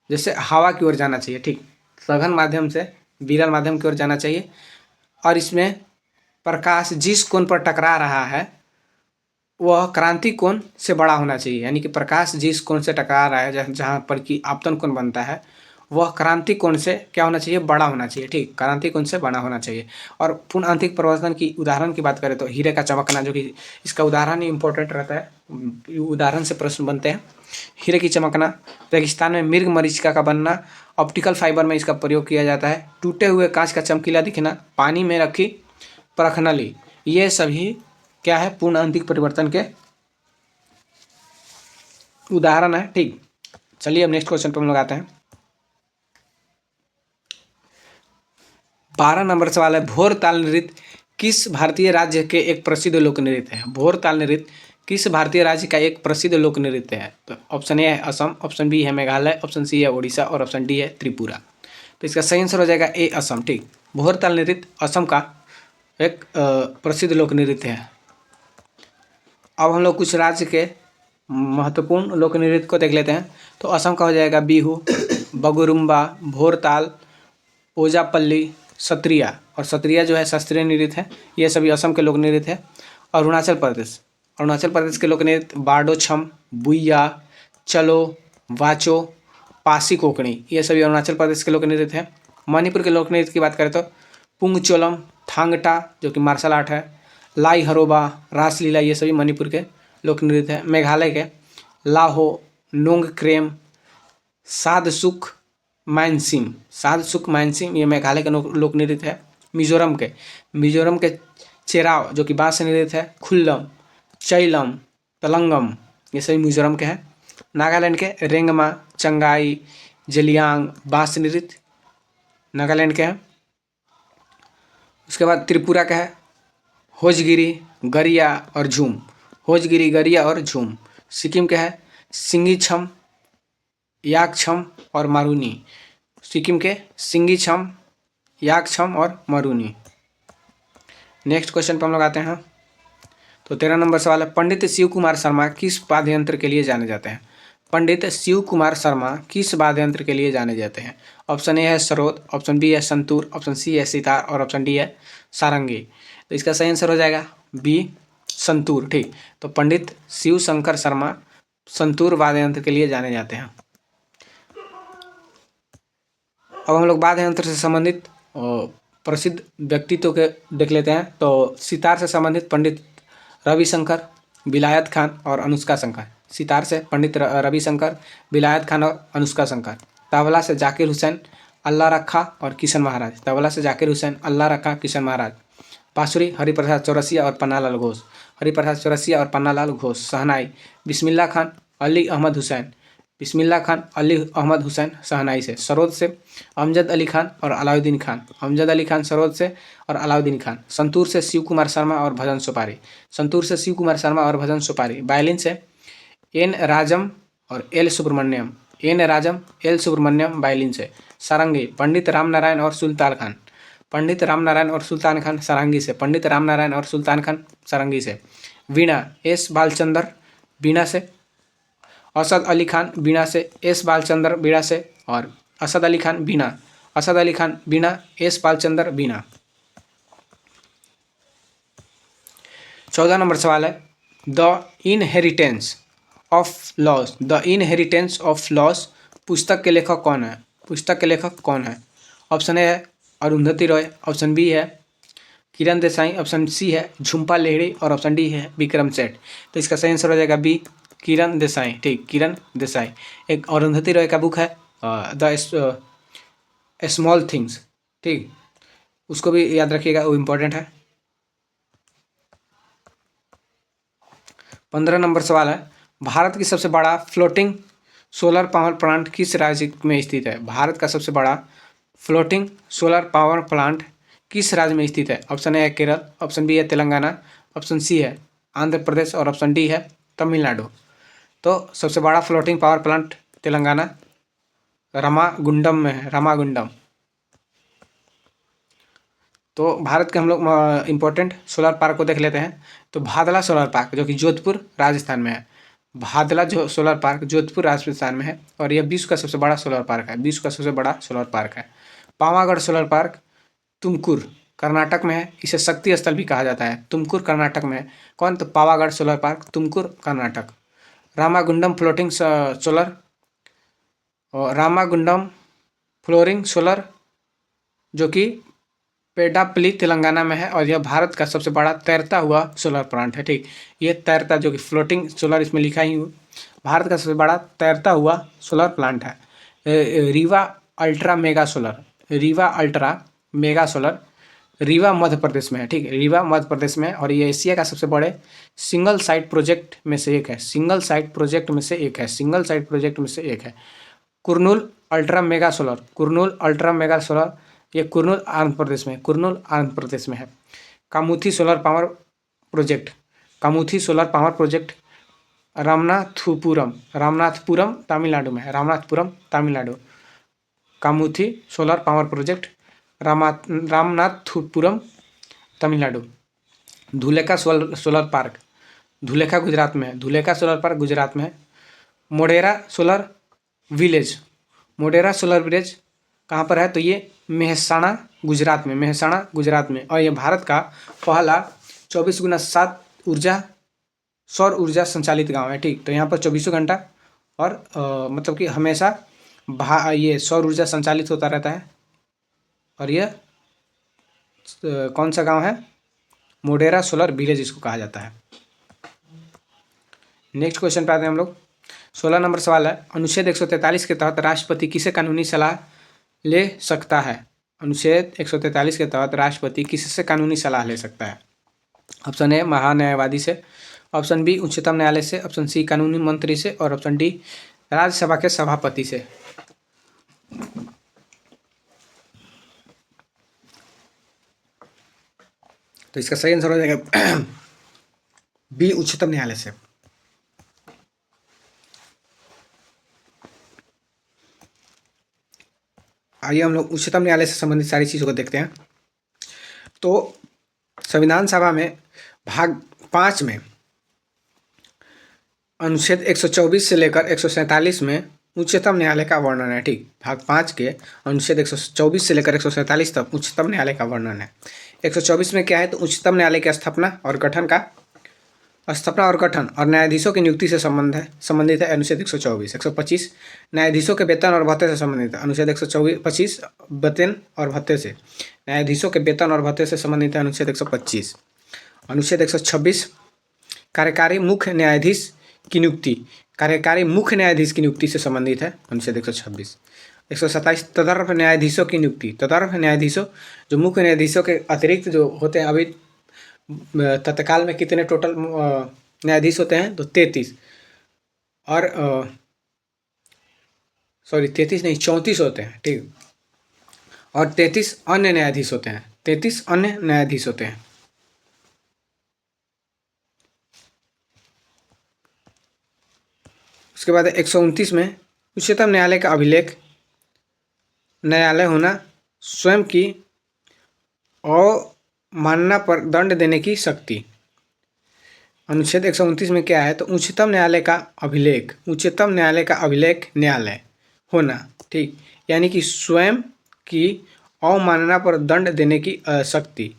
जैसे हवा की ओर जाना चाहिए। ठीक, सघन माध्यम से विरल माध्यम की ओर जाना चाहिए। और इसमें प्रकाश जिस कोण पर टकरा रहा है वह क्रांति कोण से बड़ा होना चाहिए। यानी कि प्रकाश जिस कोण से टकरा रहा है, जहाँ पर कि आपतन कोण बनता है, वह क्रांति कोण से क्या होना चाहिए, बड़ा होना चाहिए। ठीक, क्रांति कोण से बड़ा होना चाहिए। और पूर्ण आंतरिक परिवर्तन की उदाहरण की बात करें तो हीरे का चमकना, जो कि इसका उदाहरण ही इंपॉर्टेंट रहता है, उदाहरण से प्रश्न बनते हैं। हीरे की चमकना, रेगिस्तान में मृग मरीचिका का बनना, ऑप्टिकल फाइबर में इसका प्रयोग किया जाता है, टूटे हुए कांच का चमकीला दिखना, पानी में रखी परखनली, ये सभी क्या है, पूर्ण आंतरिक परिवर्तन के उदाहरण है। ठीक, चलिए अब नेक्स्ट क्वेश्चन पर हम लोग आते हैं। 12 नंबर सवाल है, भोर ताल नृत्य किस भारतीय राज्य के एक प्रसिद्ध लोक नृत्य है। भोर ताल नृत्य किस भारतीय राज्य का एक प्रसिद्ध लोक नृत्य है। तो ऑप्शन ए है असम, ऑप्शन बी है मेघालय, ऑप्शन सी है उड़ीसा और ऑप्शन डी है त्रिपुरा। तो इसका सही आंसर हो जाएगा ए असम। ठीक, भोर ताल नृत्य असम का एक प्रसिद्ध लोक नृत्य है। अब हम लोग कुछ राज्य के महत्वपूर्ण लोक नृत्य को देख लेते हैं। तो असम का हो जाएगा बिहू, बगुरुम्बा, भोरताल, ओजापल्ली, सत्रिया, और सत्रिया जो है शास्त्रीय नृत्य है। ये सभी असम के लोक नृत्य है। अरुणाचल प्रदेश के लोक नृत्य बारडो छम, बुइया, चलो, वाचो, पासी कोकणी, ये सभी अरुणाचल प्रदेश के लोक नृत्य है। मणिपुर के लोक नृत्य की बात करें तो पुंगचोलम, थांगटा जो कि मार्शल आर्ट है, लाई हरोबा, रासलीला, ये सभी मणिपुर के लोक नृत्य है। मेघालय के लाहो, नोंगक्रेम, सादसुख मानसिम, ये मेघालय का लोक नृत्य है। मिजोरम के चेराव जो कि बांस नृत्य है, खुल्लम, चैलम, तलंगम, ये सभी मिजोरम के हैं। नागालैंड के रेंगमा, चंगाई, जलियांग, बांस नृत्य नागालैंड के हैं। उसके बाद त्रिपुरा का है होजगिरी, गरिया और झूम। सिक्किम के है सिंगी छम, याकछम और मारूनी। सिक्किम के सिंगी छम, याकछम और मारूनी। नेक्स्ट क्वेश्चन पर हम लोग आते हैं। तो 13 नंबर सवाल है, पंडित शिव कुमार शर्मा किस वाद्य यंत्र के लिए जाने जाते हैं। पंडित शिव कुमार शर्मा किस वाद्य यंत्र के लिए जाने जाते हैं। ऑप्शन ए है सरोद, ऑप्शन बी है संतूर, ऑप्शन सी है सितार और ऑप्शन डी है सारंगी। तो इसका सही आंसर हो जाएगा बी संतूर। ठीक, तो पंडित शिव शंकर शर्मा संतूर वाद्य यंत्र के लिए जाने जाते हैं। अब हम लोग वाद्य यंत्र से संबंधित प्रसिद्ध व्यक्तित्व के देख लेते हैं। तो सितार से संबंधित पंडित रविशंकर, विलायत खान और अनुष्का शंकर। सितार से पंडित रविशंकर, विलायत खान और अनुष्का शंकर। तबला से जाकिर हुसैन, अल्लाह रखा और किशन महाराज। तबला से जाकिर हुसैन, अल्लाह रखा, किशन महाराज। बांसुरी हरिप्रसाद चौरसिया और पन्नालाल घोष। शहनाई बिस्मिल्लाह खान, अली अहमद हुसैन शहनाई से। सरोद से अमजद अली खान और अलाउद्दीन खान, सरोद से और अलाउद्दीन खान। संतूर से शिव कुमार शर्मा और भजन सुपारी। वायलिन से एन राजम और एल सुब्रमण्यम वायलिन से। सारंगी पंडित रामनारायण और सुल्तान खान सारंगी से। वीणा एस बालचंदर वीणा से। असद अली खान वीणा से, एस बालचंदर वीणा से। और असद अली खान वीणा, एस बालचंदर वीणा। 14 नंबर सवाल है, द इनहेरिटेंस ऑफ लॉस पुस्तक के लेखक कौन है। ऑप्शन ए है अरुंधति रॉय, ऑप्शन बी है किरण देसाई, ऑप्शन सी है झुम्पा लाहिड़ी और ऑप्शन डी है विक्रम सेठ। तो इसका सही आंसर हो जाएगा बी, किरण देसाई। ठीक, किरण देसाई। एक अरुंधति रॉय का बुक है द स्मॉल थिंग्स, ठीक, उसको भी याद रखिएगा, वो इम्पोर्टेंट है। 15 नंबर सवाल है, भारत की सबसे बड़ा फ्लोटिंग सोलर पावर प्लांट किस राज्य में स्थित है? भारत का सबसे बड़ा फ्लोटिंग सोलर पावर प्लांट किस राज्य में स्थित है? ऑप्शन ए है केरल, ऑप्शन बी है तेलंगाना, ऑप्शन सी है आंध्र प्रदेश और ऑप्शन डी है तमिलनाडु। तो सबसे बड़ा floating power plant Telangana Ramagundam में है, रामागुंडम। तो भारत के हम लोग इम्पोर्टेंट सोलर पार्क को देख लेते हैं। तो भादला सोलर पार्क जो कि जोधपुर राजस्थान में है, भादला जो सोलर पार्क जोधपुर राजस्थान में है और यह विश्व का सबसे बड़ा सोलर पार्क है, विश्व का सबसे बड़ा सोलर पार्क है। पावागढ़ सोलर पार्क तुमकुर कर्नाटक में है, इसे शक्ति स्थल भी कहा जाता है। तुमकुर कर्नाटक में है कौन? तो Pavagadh solar park Tumkur Karnataka. Ramagundam floating solar और रामागुंडम फ्लोरिंग सोलर जो कि पेड्डापल्ली तेलंगाना में है और यह भारत का सबसे बड़ा तैरता हुआ सोलर प्लांट है। ठीक, ये तैरता जो कि फ्लोटिंग सोलर इसमें लिखा ही हूँ, भारत का सबसे बड़ा तैरता हुआ सोलर प्लांट है। Rewa ultra mega solar, Rewa ultra mega solar Rewa Madhya Pradesh में है। ठीक, रीवा मध्य प्रदेश में है और ये एशिया का सबसे बड़े सिंगल साइट प्रोजेक्ट में से एक है, सिंगल साइट प्रोजेक्ट में से एक है, सिंगल साइट प्रोजेक्ट में से एक है। Kurnool ultra mega solar, Kurnool ultra mega solar ये कुरनूल आंध्र प्रदेश में, कुरनूल आंध्र प्रदेश में है। Kamuthi solar power project, Kamuthi solar power project Ramanathapuram, Ramanathapuram Tamil Nadu में है, Ramanathapuram Tamil Nadu. Kamuthi solar power project Ramanathapuram Tamil Nadu. Dhulekha solar park, Dhulekha Gujarat में है, धुलेखा सोलर पार्क गुजरात में है। Modhera solar village, Modhera solar village कहाँ पर है? तो ये मेहसाणा गुजरात में, मेहसाणा गुजरात में। और ये भारत का पहला 24x7 ऊर्जा सौर ऊर्जा संचालित गांव है। ठीक, तो यहाँ पर 24 घंटा और मतलब कि हमेशा ये सौर ऊर्जा संचालित होता रहता है। और यह कौन सा गांव है? मोढेरा सोलर विलेज इसको कहा जाता है। नेक्स्ट क्वेश्चन पे आते हैं हम लोग। 16 नंबर सवाल है, अनुच्छेद 143 के तहत राष्ट्रपति किसे कानूनी सलाह ले सकता है? अनुच्छेद 143 के तहत राष्ट्रपति किससे कानूनी सलाह ले सकता है? ऑप्शन ए महान्यायवादी से, ऑप्शन बी उच्चतम न्यायालय से, ऑप्शन सी कानूनी मंत्री से और ऑप्शन डी राज्यसभा के सभापति से। तो इसका सही आंसर हो जाएगा बी उच्चतम न्यायालय से। आइए हम लोग उच्चतम न्यायालय से संबंधित सारी चीज़ों को देखते हैं। तो संविधान सभा में भाग 5 में अनुच्छेद 124 से लेकर 147 में उच्चतम न्यायालय का वर्णन है। ठीक, भाग 5 के अनुच्छेद 124 से लेकर 147 तक उच्चतम न्यायालय का वर्णन है। 124 में क्या है? तो उच्चतम न्यायालय की स्थापना और गठन और न्यायाधीशों की नियुक्ति से संबंधित है अनुच्छेद 124। 125 न्यायाधीशों के वेतन और भत्ते से संबंधित है अनुच्छेद 125 वेतन और भत्ते से, न्यायाधीशों के वेतन और भत्ते से संबंधित है अनुच्छेद 125। अनुच्छेद 126 कार्यकारी मुख्य न्यायाधीश की नियुक्ति, कार्यकारी मुख्य न्यायाधीश की नियुक्ति से संबंधित है अनुच्छेद 126। 127 तदर्थ न्यायाधीशों की नियुक्ति, तदर्थ न्यायाधीशों जो मुख्य न्यायाधीशों के अतिरिक्त जो होते हैं, अभी तत्काल में कितने टोटल न्यायाधीश होते हैं? तो 33 और 33 नहीं 34 होते हैं। ठीक, और 33 अन्य न्यायाधीश होते हैं, 33 अन्य न्यायाधीश होते हैं। उसके बाद 129 में उच्चतम न्यायालय का अभिलेख न्यायालय होना स्वयं की अवमानना पर दंड देने की शक्ति। अनुच्छेद 129 में क्या है? तो उच्चतम न्यायालय का अभिलेख, उच्चतम न्यायालय का अभिलेख न्यायालय होना। ठीक, यानी कि स्वयं की अवमानना पर दंड देने की शक्ति,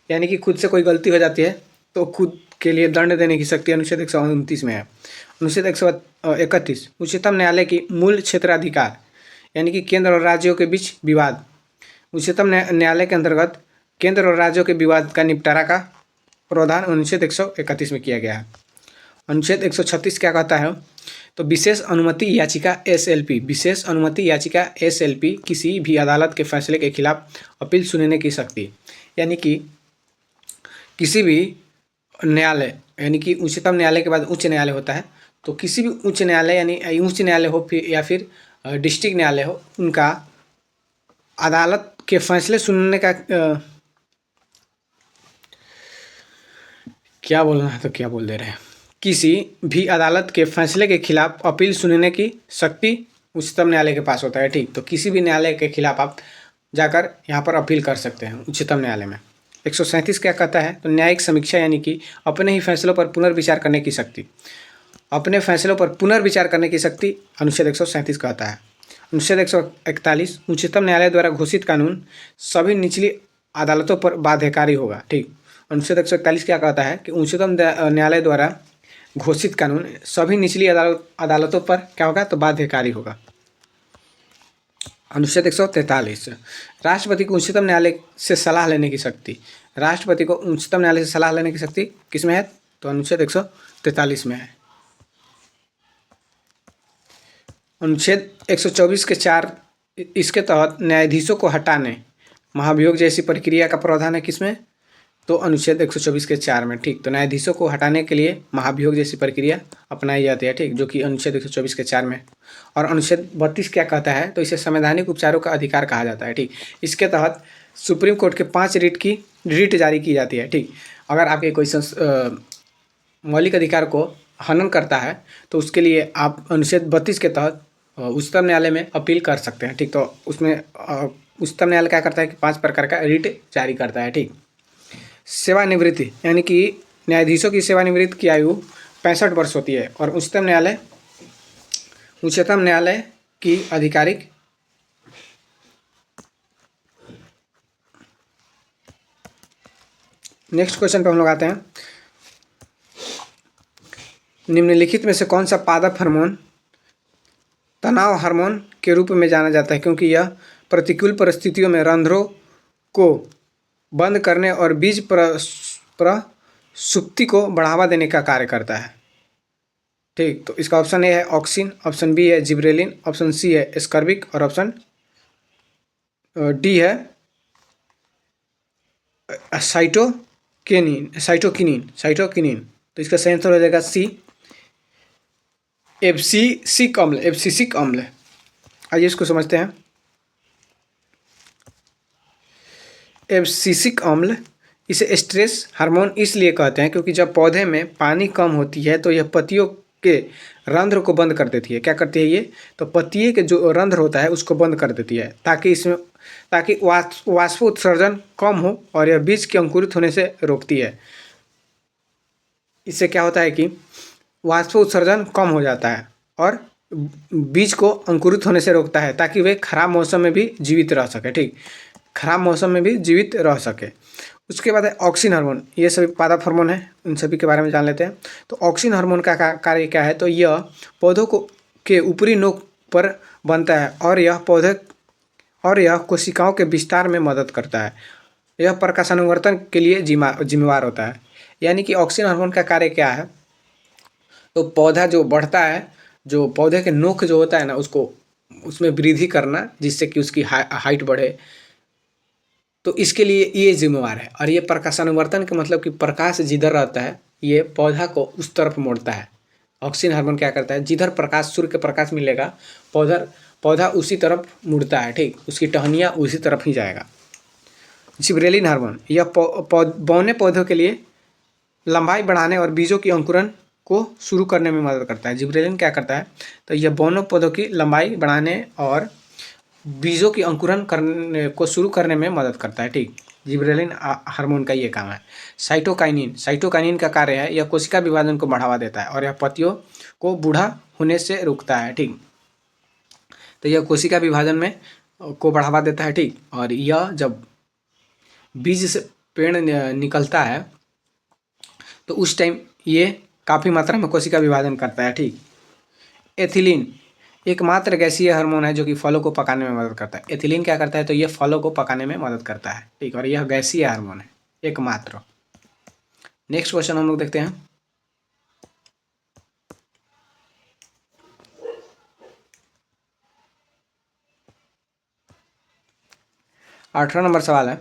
यानी कि खुद से कोई गलती हो जाती है तो खुद के लिए दंड देने की शक्ति अनुच्छेद 129 में है। अनुच्छेद 131 उच्चतम न्यायालय की मूल क्षेत्राधिकार, यानी कि केंद्र और राज्यों के बीच विवाद। उच्चतम न्यायालय के अंतर्गत केंद्र और राज्यों के विवाद का निपटारा का प्रावधान अनुच्छेद 131 में किया गया है। अनुच्छेद 136 क्या कहता है? तो विशेष अनुमति याचिका एसएलपी, विशेष अनुमति याचिका एसएलपी किसी भी अदालत के फैसले के खिलाफ अपील सुनने की शक्ति, यानी कि किसी भी न्यायालय, यानी कि उच्चतम न्यायालय के बाद उच्च न्यायालय होता है, तो किसी भी उच्च न्यायालय यानी उच्च न्यायालय हो फिर या फिर डिस्ट्रिक्ट न्यायालय हो, उनका अदालत के फैसले सुनने का क्या बोलना है तो क्या बोल दे रहे हैं, किसी भी अदालत के फैसले के खिलाफ अपील सुनने की शक्ति उच्चतम न्यायालय के पास होता है। ठीक, तो किसी भी न्यायालय के खिलाफ आप जाकर यहाँ पर अपील कर सकते हैं उच्चतम न्यायालय में। 137 क्या कहता है? तो न्यायिक समीक्षा, यानी कि अपने ही फैसलों पर पुनर्विचार करने की शक्ति, अपने फैसलों पर पुनर्विचार करने की शक्ति अनुच्छेद 137 कहता है। अनुच्छेद 141 उच्चतम न्यायालय द्वारा घोषित कानून सभी निचली अदालतों पर बाध्यकारी होगा। ठीक, अनुच्छेद 141 क्या कहता है कि उच्चतम न्यायालय द्वारा घोषित कानून सभी निचली अदालतों पर क्या होगा? तो बाध्यकारी होगा। अनुच्छेद 143 राष्ट्रपति को उच्चतम न्यायालय से सलाह लेने की शक्ति, राष्ट्रपति को उच्चतम न्यायालय से सलाह लेने की शक्ति किस में है? तो अनुच्छेद 143 में है। अनुच्छेद 124 के 4 इसके तहत न्यायाधीशों को हटाने महाभियोग जैसी प्रक्रिया का प्रावधान है किसमें? तो अनुच्छेद 124 के 4 में। ठीक, तो न्यायाधीशों को हटाने के लिए महाभियोग जैसी प्रक्रिया अपनाई जाती है। ठीक, जो कि अनुच्छेद 124 के 4 में। और अनुच्छेद 32 क्या कहता है? तो इसे संवैधानिक उपचारों का अधिकार कहा जाता है। ठीक, इसके तहत सुप्रीम कोर्ट के 5 रिट जारी की जाती है। ठीक, अगर आपके कोई मौलिक अधिकार को हनन करता है तो उसके लिए आप अनुच्छेद 32 के तहत उच्चतम न्यायालय में अपील कर सकते हैं। ठीक, तो उसमें उच्चतम न्यायालय क्या करता है कि 5 प्रकार का रिट जारी करता है। ठीक, सेवानिवृत्ति, यानी कि न्यायाधीशों की सेवानिवृत्ति की आयु 65 वर्ष होती है। और उच्चतम न्यायालय की आधिकारिक नेक्स्ट क्वेश्चन पे हम लोग आते हैं। निम्नलिखित में से कौन सा पादप हार्मोन तनाव हार्मोन के रूप में जाना जाता है? क्योंकि यह प्रतिकूल परिस्थितियों में रंध्रों को बंद करने और बीज प्रसुप्ति को बढ़ावा देने का कार्य करता है। ठीक, तो इसका ऑप्शन ए है ऑक्सिन, ऑप्शन बी है जिब्रेलिन, ऑप्शन सी है एस्कर्बिक और ऑप्शन डी है साइटोकिनिन। तो इसका सही आंसर हो जाएगा सी, एब्सिसिक अम्ल। आइए इसको समझते हैं। एब्सिसिक अम्ल, इसे स्ट्रेस हार्मोन इसलिए कहते हैं क्योंकि जब पौधे में पानी कम होती है तो यह पत्तियों के रंध्र को बंद कर देती है। क्या करती है ये? तो पत्तियों के जो रंध्र होता है उसको बंद कर देती है ताकि वाष्प उत्सर्जन कम हो और यह बीज के अंकुरित होने से रोकती है। इससे क्या होता है कि वाष्प उत्सर्जन कम हो जाता है और बीज को अंकुरित होने से रोकता है ताकि वे खराब मौसम में भी जीवित रह सके। ठीक, खराब मौसम में भी जीवित रह सके। उसके बाद है ऑक्सिन हार्मोन, ये सभी पादप हार्मोन है, इन सभी के बारे में जान लेते हैं। तो ऑक्सिन हार्मोन का कार्य क्या है? तो यह पौधों के ऊपरी नोक पर बनता है और यह कोशिकाओं के विस्तार में मदद करता है। यह प्रकाशानुवर्तन के लिए जिम्मेवार होता है। यानी कि ऑक्सिन हार्मोन का कार्य क्या है? तो पौधा जो बढ़ता है, जो पौधे के नोक जो होता है ना, उसको उसमें वृद्धि करना जिससे कि उसकी हाइट बढ़े, तो इसके लिए ये जिम्मेवार है। और ये प्रकाशानुवर्तन का मतलब कि प्रकाश जिधर रहता है ये पौधा को उस तरफ मोड़ता है। ऑक्सिन हार्मोन क्या करता है? जिधर प्रकाश, सूर्य के प्रकाश मिलेगा, पौधा उसी तरफ मुड़ता है। ठीक, उसकी टहनियाँ उसी तरफ ही जाएगा। जिब्रेलिन हार्मोन, यह बौने पौधों के लिए लंबाई बढ़ाने और बीजों की अंकुरन को शुरू करने में मदद करता है। जिब्रेलिन क्या करता है? तो यह बौने पौधों की लंबाई बढ़ाने और बीजों की अंकुरन करने को शुरू करने में मदद करता है। ठीक, जिब्रेलिन हार्मोन का ये काम है। साइटोकाइनिन का कार्य है, यह कोशिका विभाजन को बढ़ावा देता है और यह पत्तियों को बूढ़ा होने से रोकता है। ठीक, तो यह कोशिका विभाजन में को बढ़ावा देता है। ठीक, और यह जब बीज से पेड़ निकलता है तो उस टाइम ये काफ़ी मात्रा में कोशिका विभाजन करता है। ठीक, एथिलीन, एकमात्र गैसीय हार्मोन है जो कि फलों को पकाने में मदद करता है। एथिलीन क्या करता है, तो ये फलों को पकाने में मदद करता है, ठीक। और यह गैसीय हार्मोन है एकमात्र। नेक्स्ट क्वेश्चन हम लोग देखते हैं। आठवां नंबर सवाल है,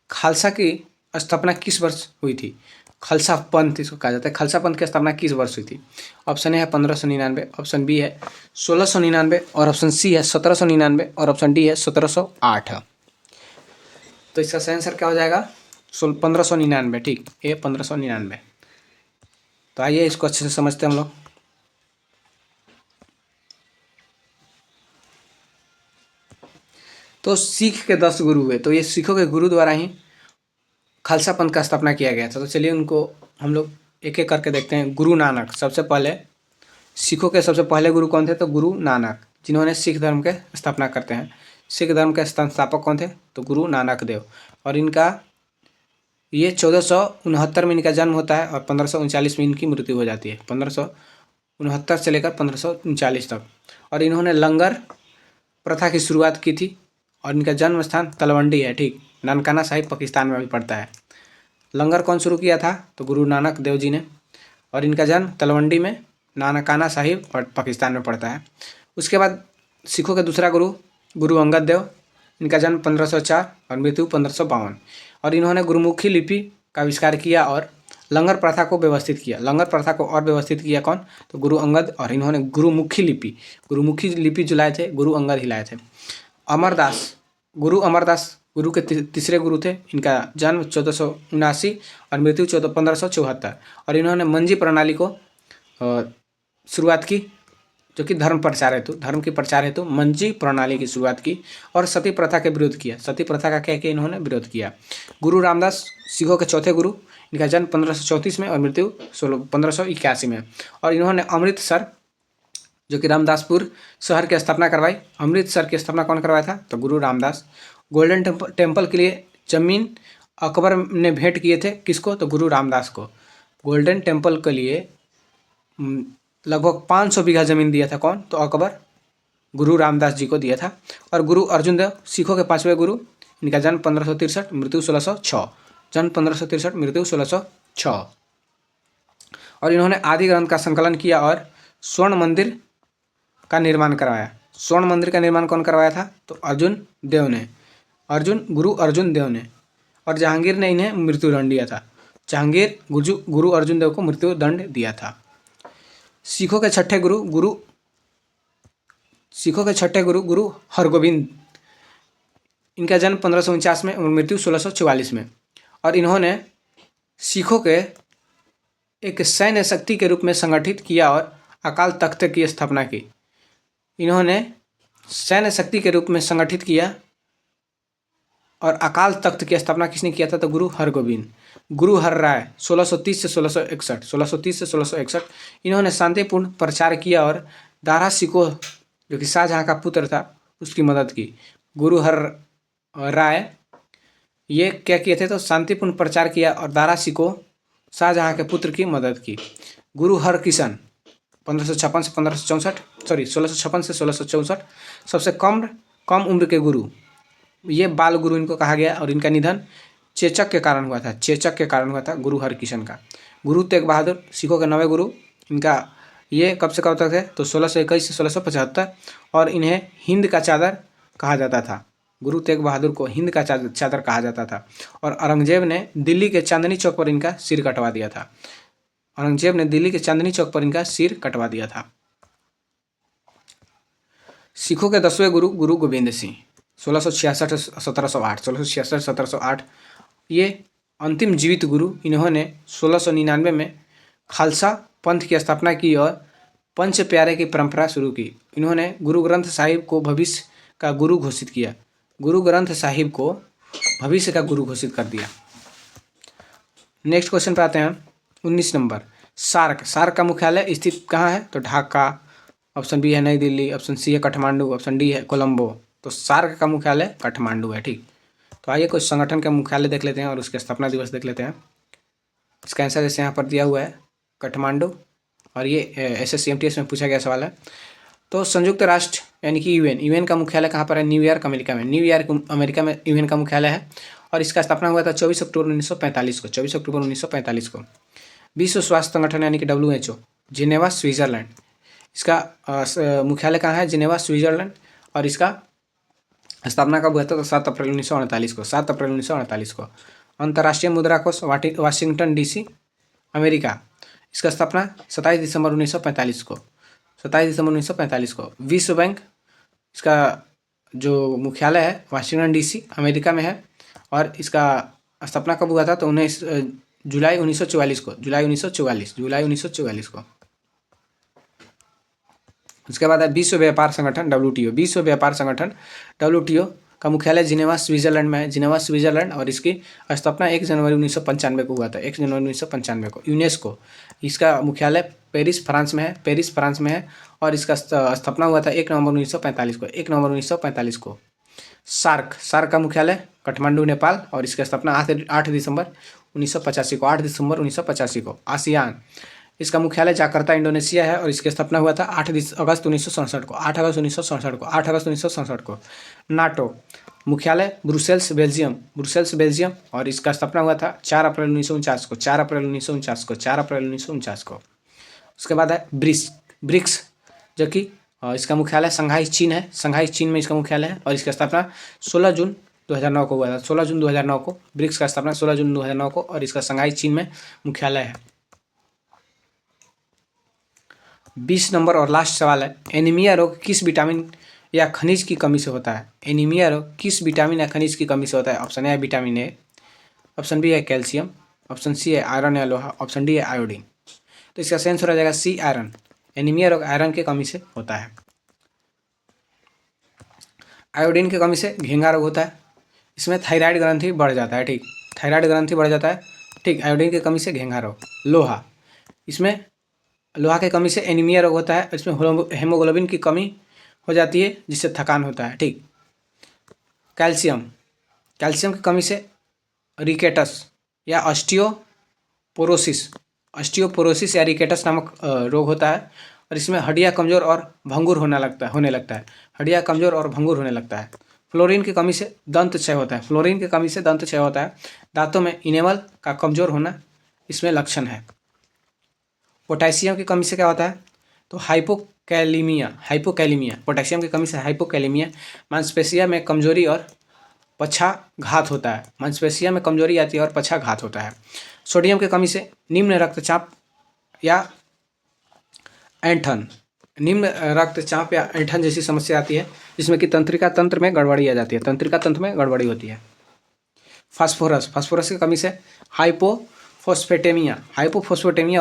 खालसा की स्थापना किस वर्ष हुई थी? खालसा पंथ इसको कहा जाता है। खालसा पंथ की स्थापना किस वर्ष हुई थी? ऑप्शन ए है 1599, ऑप्शन बी है 1699, और ऑप्शन सी है 1799, और ऑप्शन डी है 1708। तो इसका सही आंसर क्या हो जाएगा? 1599, ठीक। ए 1599। तो आइए इसको अच्छे से समझते हैं हम लोग। तो सिख के 10 गुरु हुए, तो ये सिखों के गुरु द्वारा ही खालसा पंथ का स्थापना किया गया था। तो चलिए उनको हम लोग एक एक करके देखते हैं। गुरु नानक, सबसे पहले सिखों के सबसे पहले गुरु कौन थे? तो गुरु नानक, जिन्होंने सिख धर्म के स्थापना करते हैं। सिख धर्म के संस्थापक कौन थे? तो गुरु नानक देव। और इनका ये 1469 में इनका जन्म होता है और 1539 में इनकी मृत्यु हो जाती है। 1569 से लेकर 1539 तक। और इन्होंने लंगर प्रथा की शुरुआत की थी और इनका जन्म स्थान तलवंडी है, ठीक। ननकाना साहिब पाकिस्तान में भी पड़ता है। लंगर कौन शुरू किया था? तो गुरु नानक देव जी ने। और इनका जन्म तलवंडी में नानकाना साहिब पाकिस्तान में पड़ता है। उसके बाद सिखों के दूसरा गुरु गुरु अंगद देव, इनका जन्म 1504 और मृत्यु 1552। और इन्होंने गुरुमुखी लिपि का आविष्कार किया और लंगर प्रथा को व्यवस्थित किया। लंगर प्रथा को और व्यवस्थित किया कौन? तो गुरु अंगद। और इन्होंने गुरुमुखी लिपि जो लाए थे गुरु अंगद ही लाए थे। अमरदास, गुरु अमरदास गुरु के तीसरे गुरु थे। इनका जन्म 1479 और मृत्यु 1574। और इन्होंने मंजी प्रणाली को शुरुआत की, जो कि धर्म की प्रचार हेतु मंजी प्रणाली की शुरुआत की। और सती प्रथा के विरोध किया। सती प्रथा का क्या इन्होंने विरोध किया। गुरु रामदास, सिखों के चौथे गुरु, इनका जन्म 1534 में और मृत्यु 1581 में। और इन्होंने अमृतसर, जो कि रामदासपुर शहर की स्थापना करवाई। अमृतसर की स्थापना कौन करवाया था? तो गुरु रामदास। गोल्डन टेम्पल के लिए जमीन अकबर ने भेंट किए थे, किसको? तो गुरु रामदास को। गोल्डन टेम्पल के लिए लगभग 500 बीघा जमीन दिया था कौन? तो अकबर गुरु रामदास जी को दिया था। और गुरु अर्जुन देव, सिखों के 5वें गुरु, इनका जन्म 1563 मृत्यु 1606। जन्म 1563 मृत्यु 1606। और इन्होंने आदि ग्रंथ का संकलन किया और स्वर्ण मंदिर का निर्माण करवाया। स्वर्ण मंदिर का निर्माण कौन करवाया था? तो गुरु अर्जुन देव ने। और जहांगीर ने इन्हें मृत्युदंड दिया था। जहांगीर गुरु अर्जुन देव को मृत्युदंड दिया था। सिखों के छठे गुरु गुरु हरगोविंद, इनका जन्म 1549 में और मृत्यु 1644 में। और इन्होंने सिखों के एक सैन्य शक्ति के रूप में संगठित किया और अकाल तख्त की स्थापना की। इन्होंने सैन्य शक्ति के रूप में संगठित किया और अकाल तख्त की स्थापना किसने किया था? तो गुरु हरगोविंद। गुरु हर राय 1630 से 1661 इन्होंने शांतिपूर्ण प्रचार किया और दारा सिकोह, जो कि शाहजहाँ का पुत्र था, उसकी मदद की। गुरु हर राय ये क्या किए थे? तो शांतिपूर्ण प्रचार किया और दारा सिकोह, शाहजहाँ के पुत्र की मदद की। गुरु हरकिशन 1656 से 1664 सबसे कम उम्र के गुरु, ये बाल गुरु इनको कहा गया। और इनका निधन चेचक के कारण हुआ था गुरु हरकिशन का। गुरु तेग बहादुर, सिखों के 9वें गुरु, इनका ये कब से कब तक थे? तो 1621 से 1675। और इन्हें हिंद का चादर कहा जाता था। गुरु तेग बहादुर को हिंद का चादर कहा जाता था। और औरंगजेब ने दिल्ली के चांदनी चौक पर इनका सिर कटवा दिया था। सिखों के 10वें गुरु गुरु गोविंद सिंह 1666 1708 ये अंतिम जीवित गुरु। इन्होंने 1699 में खालसा पंथ की स्थापना की और पंच प्यारे की परंपरा शुरू की। इन्होंने गुरु ग्रंथ साहिब को भविष्य का गुरु घोषित किया। गुरु ग्रंथ साहिब को भविष्य का गुरु घोषित कर दिया। नेक्स्ट क्वेश्चन पे आते हैं 19 नंबर। सार्क का मुख्यालय स्थित कहाँ है? तो ढाका। ऑप्शन बी है नई दिल्ली, ऑप्शन सी है काठमांडू, ऑप्शन डी है कोलंबो। तो सार्क का मुख्यालय काठमांडू है, ठीक। तो आइए कुछ संगठन के मुख्यालय देख लेते हैं और उसके स्थापना दिवस देख लेते हैं। इसका आंसर जैसे यहाँ पर दिया हुआ है काठमांडू। और ये SSC MTS में पूछा गया सवाल है। तो संयुक्त राष्ट्र यानी कि यूएन का मुख्यालय कहाँ पर है? न्यूयॉर्क अमेरिका में। न्यूयॉर्क अमेरिका में यूएन का मुख्यालय है और इसका स्थापना हुआ था 24 अक्टूबर 1945 को। 24 अक्टूबर 1945 को। विश्व स्वास्थ्य संगठन यानी कि WHO, जिनेवा स्विट्जरलैंड। इसका मुख्यालय कहाँ है? जिनेवा स्विट्जरलैंड और इसका स्थापना कब हुआ था? तो 7 अप्रैल 1948 को। 7 अप्रैल 1948 को। अंतर्राष्ट्रीय मुद्रा कोष वाशिंगटन DC, अमेरिका। इसका स्थापना 27 दिसंबर 1945 को। 27 दिसंबर 1945 को। विश्व बैंक, इसका जो मुख्यालय है वाशिंगटन DC, अमेरिका में है और इसका स्थापना कब हुआ था? तो 19 जुलाई 1944 को। जुलाई 1944 को। उसके बाद है विश्व व्यापार संगठन WTO। विश्व व्यापार संगठन WTO का मुख्यालय जिनेवा स्विट्जरलैंड में है। जिनेवा स्विट्जरलैंड और इसकी स्थापना 1 जनवरी 1995 को हुआ था। 1 जनवरी 1995 को। यूनेस्को, इसका मुख्यालय पेरिस फ्रांस में है। पेरिस फ्रांस में है और इसका स्थापना हुआ था 1 नवंबर 1945 को। 1 नवंबर 1945 को। सार्क का मुख्यालय काठमांडू नेपाल और इसकी स्थापना 8 दिसंबर 1985 को। 8 दिसंबर 1985 को। आसियान, इसका मुख्यालय जाकर्ता इंडोनेशिया है और इसकी स्थापना हुआ था 8 अगस्त 1967 को। 8 अगस्त 1967 को। 8 अगस्त 1967 को। नाटो, मुख्यालय ब्रुसेल्स बेल्जियम और इसका स्थापना हुआ था 4 अप्रैल 1949 को। 4 अप्रैल 1949 को। 4 अप्रैल 1949 को। उसके बाद है ब्रिक्स, जो कि इसका मुख्यालय शंघाई चीन है। शंघाई चीन में इसका मुख्यालय है और इसकी स्थापना 16 जून 2009 को हुआ था। 16 जून 2009 को। ब्रिक्स का स्थापना 16 जून 2009 को और इसका शंघाई चीन में मुख्यालय है। 20 नंबर और लास्ट सवाल है, एनीमिया रोग किस विटामिन या खनिज की कमी से होता है? एनीमिया रोग किस विटामिन या खनिज की कमी से होता है? Option A vitamin A, option B है कैल्शियम, ऑप्शन सी है आयरन या लोहा, ऑप्शन डी है आयोडीन। तो इसका सही आंसर हो जाएगा सी, आयरन। एनीमिया रोग आयरन की कमी से होता है। आयोडीन की कमी से घेंगा रोग होता है। इसमें थायराइड ग्रंथि बढ़ जाता है। ठीक, थायराइड ग्रंथि बढ़ जाता है। ठीक, आयोडीन की कमी से घेंगा रोग। लोहा, इसमें लोहा की कमी से एनीमिया रोग होता है। इसमें हेमोग्लोबिन की कमी हो जाती है जिससे थकान होता है। ठीक, कैल्शियम की कमी से रिकेटस या ऑस्टियोपोरोसिस या रिकेटस नामक रोग होता है और इसमें हड्डियाँ कमजोर और भंगुर होने लगता है। हड्डियाँ कमजोर और भंगुर होने लगता है। फ्लोरीन की कमी से दंत क्षय होता है। दांतों में इनेमल का कमजोर होना इसमें लक्षण है। पोटेशियम की कमी से क्या होता है? तो हाइपोकैलेमिया। पोटेशियम की कमी से हाइपोकैलेमिया, मांसपेशियों में कमजोरी और पक्षाघात होता है। मांसपेशियों में कमजोरी आती है और पक्षाघात होता है। सोडियम की कमी से निम्न रक्तचाप या ऐंठन जैसी समस्या आती है जिसमें कि तंत्रिका तंत्र में गड़बड़ी आ जाती है। तंत्रिका तंत्र में गड़बड़ी होती है। फास्फोरस की कमी से हाइपोफोस्फेटेमिया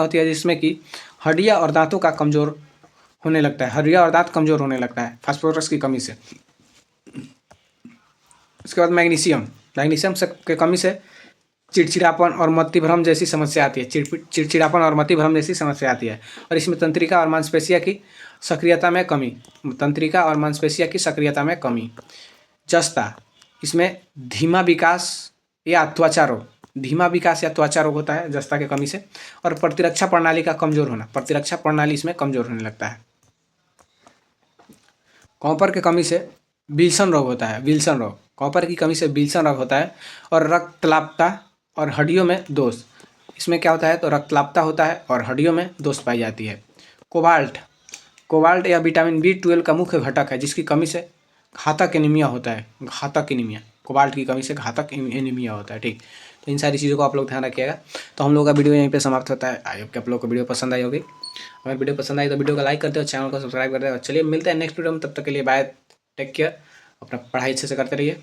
होती है जिसमें कि हड्डियाँ और दांतों का कमजोर होने लगता है। हड्डियाँ और दांत कमजोर होने लगता है फास्फोरस की कमी से। उसके बाद मैग्नीशियम की कमी से चिड़चिड़ापन और मतिभ्रम जैसी समस्या आती है। चिड़चिड़ापन और मतिभ्रम जैसी समस्या आती है और इसमें तंत्रिका और मांसपेशियों की सक्रियता में कमी। जस्ता, इसमें धीमा विकास या त्वचा रोग होता है जस्ता की कमी से। और प्रतिरक्षा प्रणाली का कमजोर होना, प्रतिरक्षा प्रणाली इसमें कमजोर होने लगता है। कॉपर की कमी से विल्सन रोग होता है। कॉपर की कमी से विल्सन रोग होता है और रक्तलापता और हड्डियों में दोष। इसमें क्या होता है? तो रक्तलापता होता है और हड्डियों में दोष पाई जाती है। कोबाल्ट या विटामिन B12 का मुख्य घटक है जिसकी कमी से घातक एनीमिया होता है। कोबाल्ट की कमी से घातक एनीमिया होता है। ठीक, तो इन सारी चीज़ों को आप लोग ध्यान रखिएगा। तो हम लोग का वीडियो यहीं पे समाप्त होता है। आई होप कि आप लोग को वीडियो पसंद आई होगी। अगर वीडियो पसंद आई तो वीडियो को लाइक करते हो, चैनल को सब्सक्राइब करते हो। चलिए मिलते हैं नेक्स्ट वीडियो में, तब तक के लिए बाय, टेक केयर। अपना पढ़ाई अच्छे से करते रहिए।